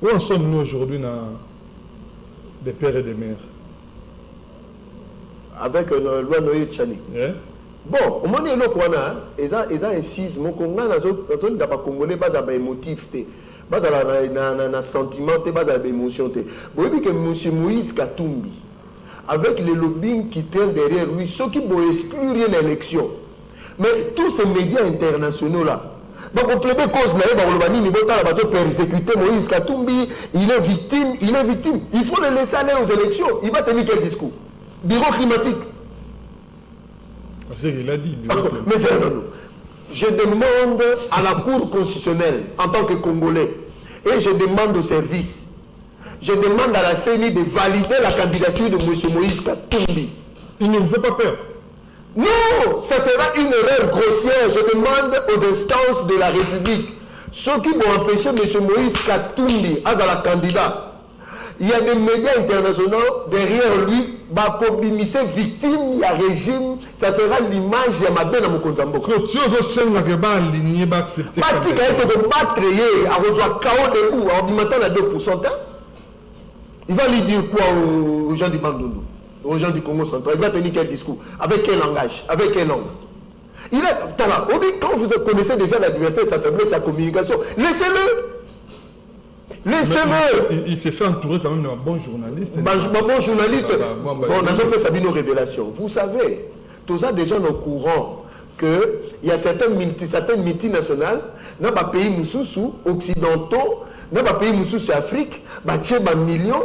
Où en sommes-nous aujourd'hui dans des pères et des mères? Avec la loi Noé Tchani. Yeah. Bon, au moment où ils ont insisté, mon Congolais, ils ont Congolais, ils ont émotif, ils ont sentiment, ils ont émotion. Vous voyez que M. Moïse Katumbi, avec les lobbying qui traînent derrière lui, ceux qui vont exclure une élection. Mais tous ces médias internationaux là, donc on plaide cause il persécuter Moïse Katumbi, il est victime. Il faut le laisser aller aux élections. Il va tenir quel discours? Bureau climatique. C'est ce qu'il a dit. Mais non. Je demande à la Cour constitutionnelle, en tant que Congolais, et je demande au service, Je demande à la CENI de valider la candidature de M. Moïse Katumbi. Il ne vous fait pas peur. Non, ça sera une erreur grossière. Je demande aux instances de la République, ceux qui vont empêcher M. Moïse Katumbi à la candidat. Il y a des médias internationaux derrière lui, pour bimissé victime, il y a régime, ça sera l'image de Mabé dans mon Konzambo. Tu veux aligner, accepter. Batika est de battre, à rejoindre KO de où, en bimatant à 2%. Il va lui dire quoi aux gens du Bandundu, aux gens du Congo central? Il va tenir quel discours? Avec quel langage? Avec quelle langue? Il est talent. Quand vous connaissez déjà l'adversaire, sa faiblesse, sa communication, laissez-le. Laissez-le. Il s'est fait entourer quand même d'un bon journaliste. Bon journaliste. Bon, on a fait Sabine révélation. Vous savez, tous ça déjà au courant qu'il y a certaines multinationales dans les pays occidentaux, dans les pays de Afrique, qui ont des millions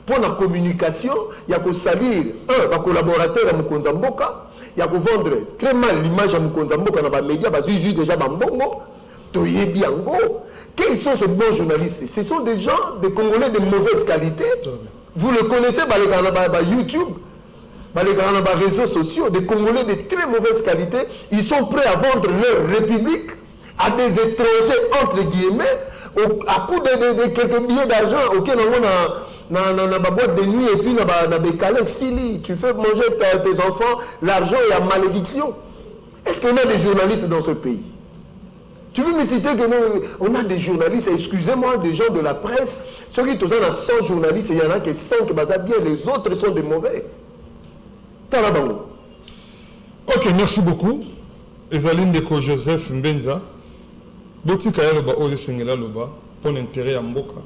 pour la communication. Il y a que salir un collaborateur à Mukonzamboka. Il y a que vendre très mal l'image à Mukonzamboka dans les médias. Ils ont déjà Bambongo, Toyebiango. Quels sont ces bons journalistes? Ce sont des gens, des Congolais de mauvaise qualité. Vous le connaissez, YouTube, les réseaux sociaux, des Congolais de très mauvaise qualité. Ils sont prêts à vendre leur république à des étrangers, entre guillemets, à coup de quelques billets d'argent auxquels on a dans la boîte de nuit et puis dans des calais. Sili, tu fais manger tes enfants, l'argent est à malédiction. Est-ce qu'on a des journalistes dans ce pays? Tu veux me citer que nous, on a des journalistes, excusez-moi, des gens de la presse, ceux qui sont à 100 journalistes, il y en a que 5 qui basent bien, les autres sont des mauvais. Ok, merci beaucoup. Ezaline Deko Joseph Mbenza, Botika Yaloba Oze Sengela Loba, pour l'intérêt à Mboka,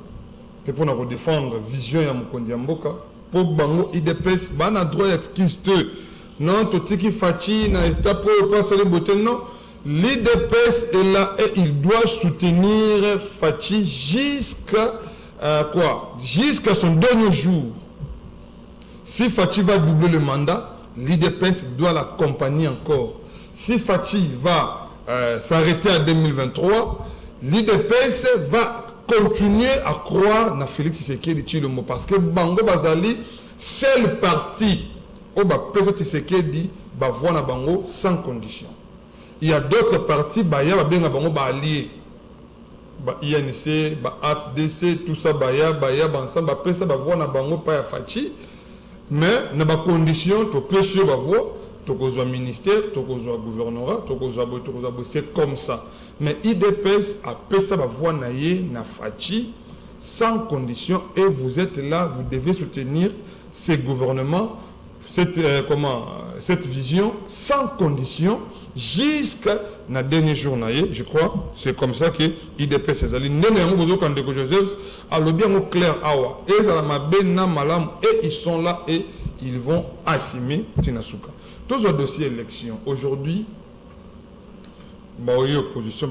et pour nous défendre la vision de Mukondi Mboka, pour Bango IDPS, on a droit à excuse. Non, Totiki Fachi, na Estapo, pas sur les beautés, non. L'IDPS est là et il doit soutenir Fachi jusqu'à jusqu'à son dernier jour. Si Fachi va doubler le mandat, l'IDPS doit l'accompagner encore. Si Fachi va s'arrêter en 2023, l'IDPS va continuer à croire dans Félix Tshisekedi Tshilombo parce que Bango Bazali, seul parti où Pesa Tshisekedi va voir na Bango sans condition. Il y a d'autres partis, il y a des alliés. INC, AFDC, tout ça, il y a ensemble, après ça, il y a Bango pas Fachi. Mais, il y a des conditions, tu peux voir, tu peux un ministère, tu peux un gouvernorat, tu peux c'est comme ça. Mais IDPS, après ça, il y a Fachi, sans condition, et vous êtes là, vous devez soutenir ces gouvernements, cette vision, sans condition. Jusqu'à la dernière journée, je crois, c'est comme ça que IDP ses alliés. Joseph a le bien au clair awa. Et ça m'a bien malam et ils sont là et ils vont assumer Tinasuka. Tous les dossiers élection. Aujourd'hui, opposition,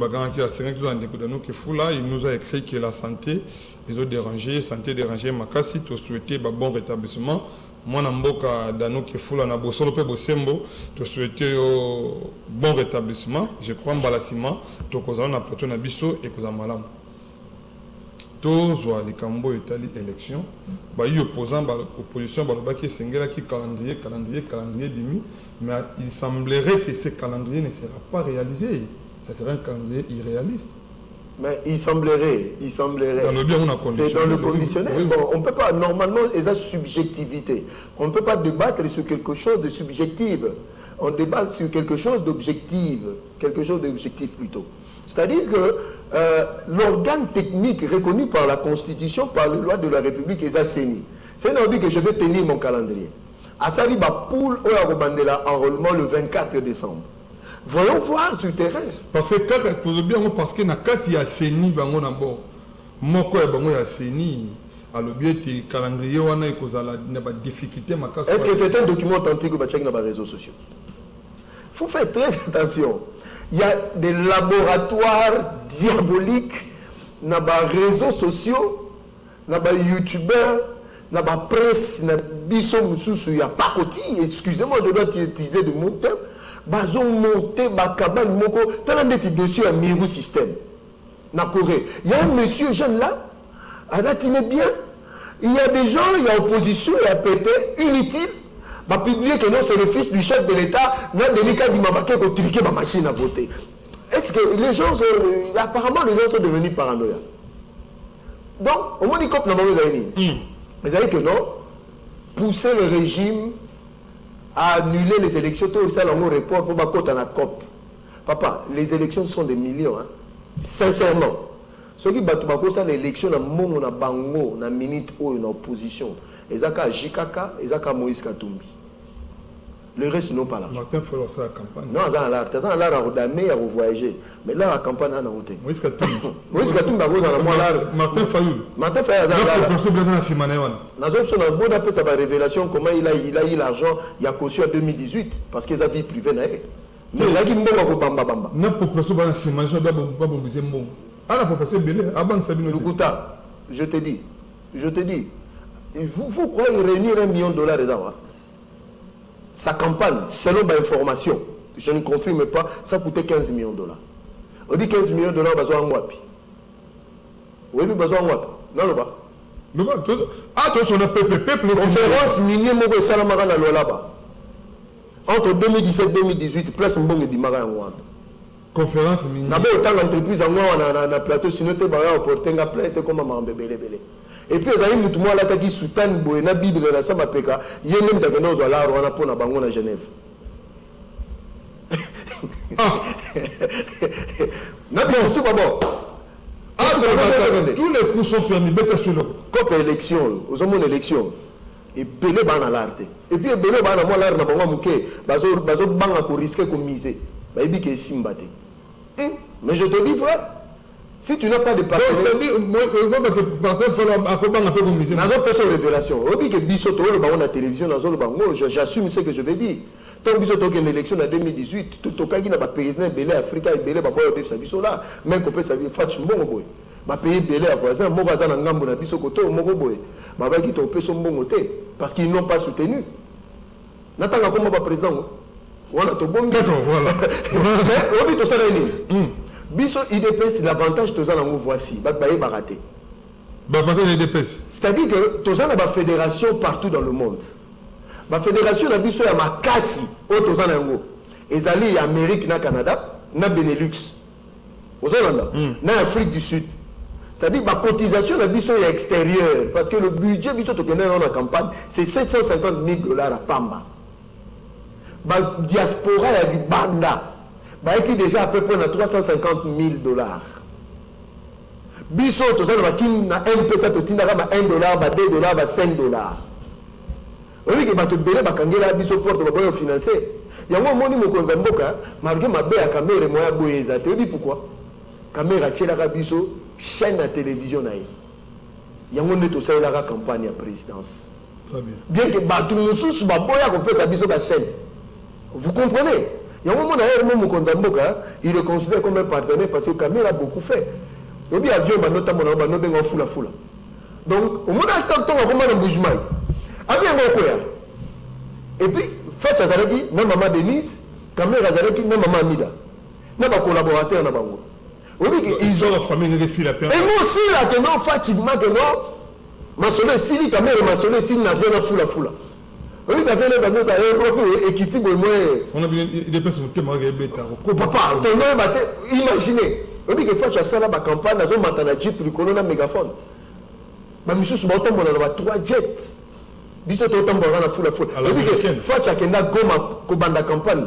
il nous a écrit que la santé, ils ont dérangé, Makasi, tu souhaitais bon rétablissement. Moi, Namboka Dano Kefula na Bosolo pe Bosembo, te souhaiter bon rétablissement. Je crois Mbalassima, to kozana na plateau na biso et kozana malam. To zwa li kambo Italie élection, ba yi opposant ba opposition ba lobaki sengela ki calendrier demi, mais il semblerait que ce calendrier ne sera pas réalisé. Ça sera un calendrier irréaliste. Mais il semblerait. Dans le bien, on a conditionnel. C'est dans le conditionnel. Oui. Bon, on ne peut pas, normalement, il y a subjectivité. On ne peut pas débattre sur quelque chose de subjectif. On débat sur quelque chose d'objectif. Quelque chose d'objectif plutôt. C'est-à-dire que l'organe technique reconnu par la Constitution, par les lois de la République, est assaini. C'est un dit que je vais tenir mon calendrier. Asali Bapoul, enrôlement le 24 décembre. Voyons voir sur le terrain. Parce que parce que na kati ya seni bango na bo moko ya bango ya seni alobi te calendrier wana ekozala na ba difficulté makasi. Est-ce que c'est un document authentique ou check dans les réseaux sociaux? Il faut faire très attention. Il y a des laboratoires diaboliques dans les réseaux sociaux, dans les youtubeurs, dans la presse, dans biso mususu, il y a pas côté, excusez-moi, je dois utiliser de mon terme. Bazon monté bakabal moko tellement de dossiers à Miru système na Corée. Il y a un monsieur jeune là, a latiné bien, Il y a des gens, il y a opposition, il y a pété, inutile. Va publier que non, c'est le fils du chef de l'État, n'a donné qu'à Dimabake pour truquer ma machine à voter. Est-ce que les gens sont. Apparemment, les gens sont devenus paranoïaques. Donc, au moins, ils comprennent mais ça veut dire que non, pousser le régime à annuler les élections, tout ça, le report pour battre dans la COP. Papa, les élections sont des millions, hein. Sincèrement. Ceux qui battent l'élection, dans le na bango, na minute ou une opposition. Ils ont Jikaka, ils ont Moïse Katumbi. Le reste non pas là. Martin Fayulu ça la campagne. Non, ils ont l'art à redamer, à voyager. Mais là, la campagne, on a roté. Moïse Katumbi. Moïse Katumbi, Martin Fayulu. Martin Fayulu, ça va révélation comment il a eu l'argent, il a caution en 2018, parce qu'il a vie privée. Mais il a dit que Bamba. La population va se manger, doit pas bomber bon. Ah, la population est belée. Avant Sabine. Lukuta, je te dis. Vous croyez réunir $1 million les avoir? Sa campagne, selon ma information, je ne confirme pas, ça coûtait $15 millions. On dit $15 millions, besoin en Wapi. Oui, besoin en Wapi. Non, non, pas. Ah, tu as peuple. Conférence minière, moi, je Salamara na là-bas. Entre 2017 et 2018, place Mbong et Bimara en Wapi. Conférence minière. D'abord, autant l'entreprise en Wapi, na plateau, sinon, tu vas apporter un plat, tu comme un bébé. Et puis, ils ont dit que là, qui Soutan, la Bible, la Samapeka, il y a même des gens qui ont pour la Bango à Genève. Non, mais c'est pas bon. Tous les coups sont permis. Comme élection, aux hommes élection. Et Belé ban à l'art. Et puis, Belé ban à moi, l'art n'a pas manqué. Bazo ban à risquer comme misé. Bah, il dit que c'est Simbate. Mais je te dis, frère. Si tu n'as pas de partenaire, c'est-à-dire, révélation. La télévision, j'assume ce que je vais dire. Tant que tu as une élection en 2018, tout cas, il y a des pays belé Afrique, belé là, même qu'on peut savoir Fatch Mbongo. Ma pays belé à voisin, mon voisin en Gambo na biso koto moko boy. Ma ba ki to pe son mbongo te parce qu'ils n'ont pas soutenu. Natanga comme pas président. Voilà to bon. D'accord, voilà. Mais obi to ça ni. Biso IDPS, l'avantage que nous avons voici, baraté. C'est-à-dire que nous avons une fédération partout dans le monde. La fédération de Biso est ma Kassi, au Tozanango. Ils allaient en Amérique, na Canada, na Benelux. Aux Hollandais, na Afrique du Sud. C'est-à-dire que la cotisation de Biso est extérieure. Parce que le budget Biso dans la campagne, c'est $750,000 à Pamba. La diaspora est du Banda. Qui déjà à peu près $350,000. Biso, tout ça, qui n'a un peu ça, $1, $2, $5. Oui, que tu belé bakangela biso porte ba financer. Il y a un moment où on Mboka, malgré ma bé à caméra moi boyeza. Tu dis pourquoi? Caméra tchela ka biso chaîne à télévision naï. Il y a un moment où ça la campagne à présidence. Très bien. Bien que batu mususu ba boya ko pesa biso ba chaîne. Vous comprenez? Il y a un moment où il le considère comme un partenaire parce que Kamel a beaucoup fait. Il y a un avion qui a foula. Donc, au moment où il y a un bougement, et puis, Fetch Azareki, même Maman Denise, Kamel Azareki, même Maman Amida. Nous avons collaboraté en Abango. Ils ont la famille de la paix. Et moi aussi, là, que non, facilement, que non, ma soleil, si l'île, Kamel, ma soleil, si l'île, n'a rien à foula. Oui, ça fait le bandeau, ça et qui tire moi. On a bien des personnes qui m'ont regardé. Papa, ton nom, imaginez. Oui, que fois, tu as ça là, ma campagne, dans un matin, la Jeep, le colonel mégaphone. Ma mission, c'est bon, on a 3 jets. Biso to tambo na fula. Oui, que fois, tu as qu'un goma, kobanda campagne.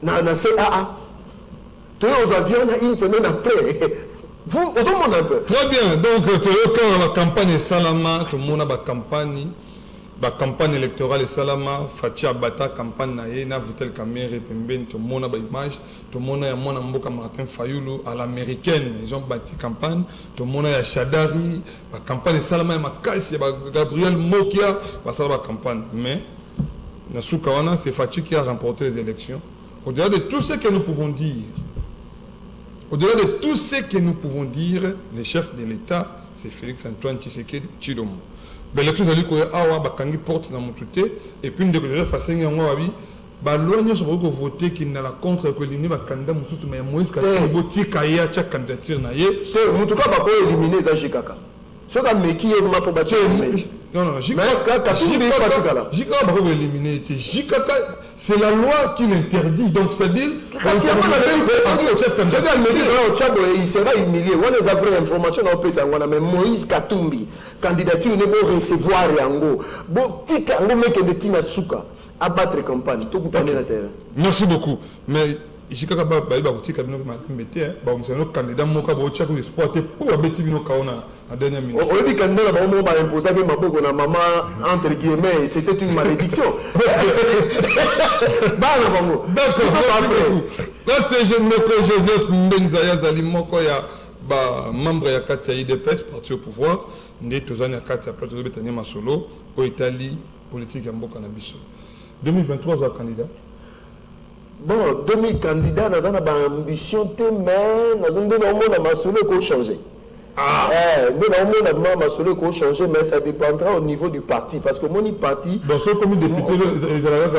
Na CAA. Tu es aux avions, une semaine après. Vous, on demande un peu. Très bien. Donc, tu es quand la campagne Salama, tout le monde a la campagne. La campagne électorale est Salama, Fatia Bata, campagne Naïna, Vitel Kamere, Pemben, tout le monde a une image, tout le monde a un Martin Fayulu à l'américaine, ils ont bâti campagne, tout le monde a Chadari, la campagne est Salama, il y a Gabriel Mokia, la campagne. Mais, Nasukawana, c'est Fatia qui a remporté les élections. Au-delà de tout ce que nous pouvons dire, le chef de l'État, c'est Félix Antoine Tshisekedi Tshilombo. L'élection c'est que awa bakangi porte dans mon tuté et puis une déclaration facile en wabi ba loigner sur que voter qui n'a la contre que éliminer ba candidat mususu mais Moïse Katumbi boti kaya cha candidature na ye en tout cas ba ko éliminer za Jikaka Ce qui meki est ma faut battre. Non, non, Jikaka, c'est la loi qui l'interdit. Donc, c'est-à-dire. Il sera humilié. On a vraies informations dans le pays. Mais Moïse Katumbi, candidature, ne peut recevoir Yango. Bon, tika, on met que de Tina Souka, abattre campagne. Tout le monde. Merci beaucoup. Mais. Jikaka ba ba utika bino ma mbete ba umsano candidat moka ba utika exploiter pour abeti bino kaona à dernière minute. On dit candidat ba mo ba imposer que maboko na maman entre guillemets c'était une malédiction. D'accord. Là c'est jeune moko Joseph Mbenzaya zali moko ya ba membre ya kati ya IDPS parti au pouvoir ndé tozani ya kati ya plateau betania masolo au Italie politique ya mboka na biso. 2023 za candidat. Bon, 2000 candidats, nous avons une ambition, mais nous avons changé. Nous avons changé, mais ça dépendra au niveau du parti. Parce que mon parti. Dans ce comité député, ils allaient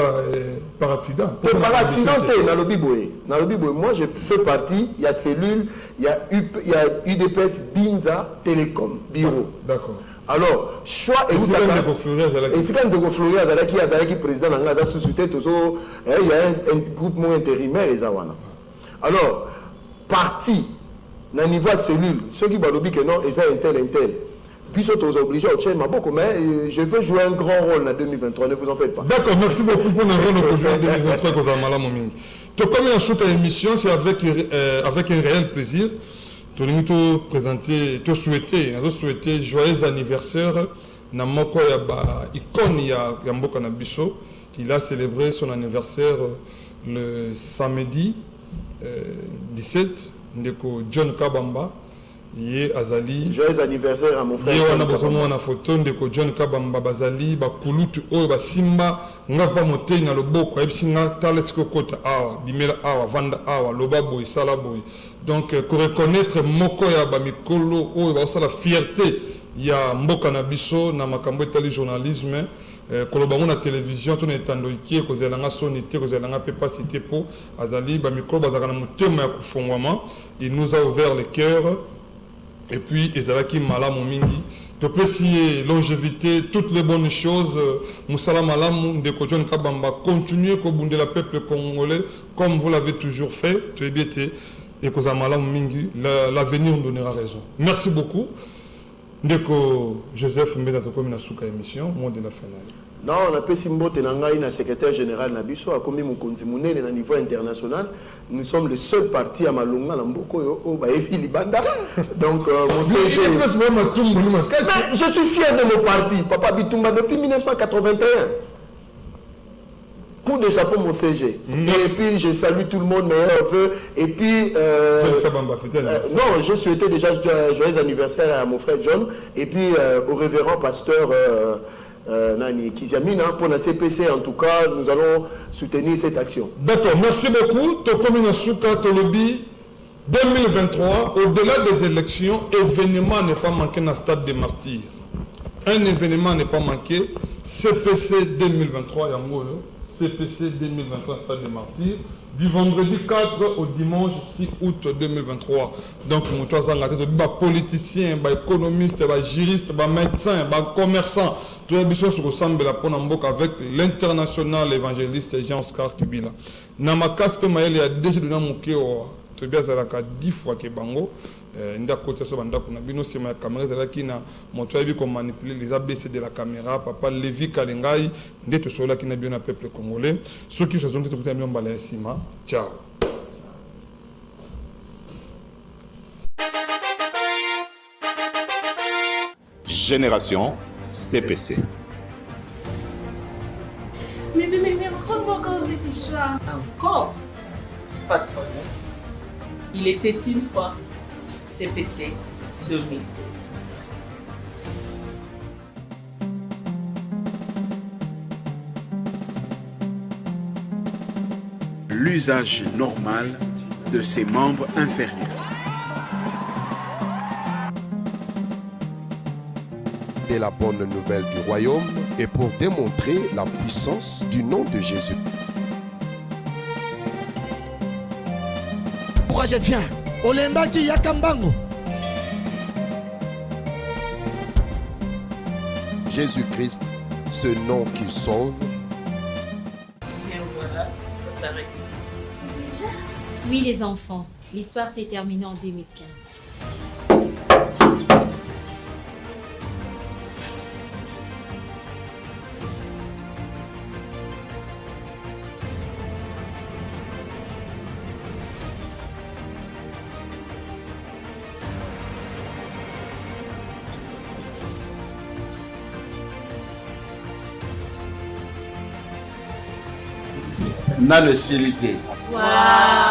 par accident. Par accident, dans le Biboé. Moi, je fais partie, il y a cellule, il y a UDPS Binza Télécom, bureau. D'accord. Alors, choix et c'est quand de Florian Zalaki président de la société, il y a un groupement intérimaire. Alors, parti, dans le niveau cellule, ceux qui vont dire que non, ils sont un tel. Puis ils sont obligés à faire mais je veux jouer un grand rôle en 2023, ne vous en faites pas. D'accord, merci beaucoup pour le rôle en 2023 que vous avez mal. Comme une autre émission, c'est avec un réel plaisir. Nous présenter, te souhaiter joyeux anniversaire na moko ya ba icône ya mboka na biso. Il a célébré son anniversaire le samedi 17 ndeko John Kabamba. Yé azali. Joyeux anniversaire à mon frère. Yé wana bozomo na photo ndeko John Kabamba bazali ba kulutu oyo ba simba ngapa motei na loboko ebisi nga talesiko kota awa bimela awa vanda awa loba boy sala boy. Donc, pour reconnaître moko ya bamikolo ou la fierté ya mboka na biso na makambo etali journalisme kolobango na télévision to na etandoiki ko zelanga sonité ko zelanga pépacité po azali bamikolo bazaka na motema ya kufongwama. Il nous a ouvert le cœur et puis ezalaki malamu mingi to pesi longévité toutes les bonnes choses musala malamu ndeko John Kabamba continuer ko bundela peuple congolais comme vous l'avez toujours fait tu es bien et que l'avenir nous donnera raison. Merci beaucoup. Ndeko Joseph Mbeza Tokomi na suka émission, mot de la finale. Non, on a pesi mbote na ngai na secrétaire général na biso akomi mukonzi munene na niveau international. Nous sommes le seul parti à Malunga na mboko yo o ba ebi libanda. Donc mon CG. Je suis fier de mon parti, Papa Bitumba depuis 1981. Coup de chapeau mon CG. Et puis je salue tout le monde, meilleurs vœux. Et puis non, je souhaitais déjà joyeux anniversaire à mon frère John et puis au révérend pasteur Nani Kiziamina pour la CPC. En tout cas, nous allons soutenir cette action. D'accord, merci beaucoup. Tokomina Souka Tolobi 2023, au-delà des élections, événement n'est pas manqué dans le stade des martyrs. Un événement n'est pas manqué. CPC 2023, Yangoyo. CPC 2023 Stade des Martyrs du vendredi 4 au dimanche 6 août 2023. Donc, nous sommes politiciens, économistes, juristes, médecins, commerçants. Tout le monde se ressemble avec l'international évangéliste Jean-Oscar Kibila. Namakas pe maël ya déjà donné mon cœur. Tu bien ça la 10 fois que bango. Nda côté so banda kuna bino c'est ma caméra là qui na moto abi comme manipuler les ABC de la caméra papa Levi Kalengai ndeto so là qui na bien na peuple congolais ceux qui se sont écoutés bien balé sima ciao. Génération CPC. Mais pourquoi encore ces choix? Encore? Pas de problème. Il était une fois CPC 2000. L'usage normal de ses membres inférieurs. Et la bonne nouvelle du royaume est pour démontrer la puissance du nom de Jésus. Pourquoi je viens? Olembaki Yakambango. Jésus-Christ, ce nom qui sauve. Bien voilà, ça s'arrête ici. Oui les enfants, l'histoire s'est terminée en 2015. Na le silité. Waouh!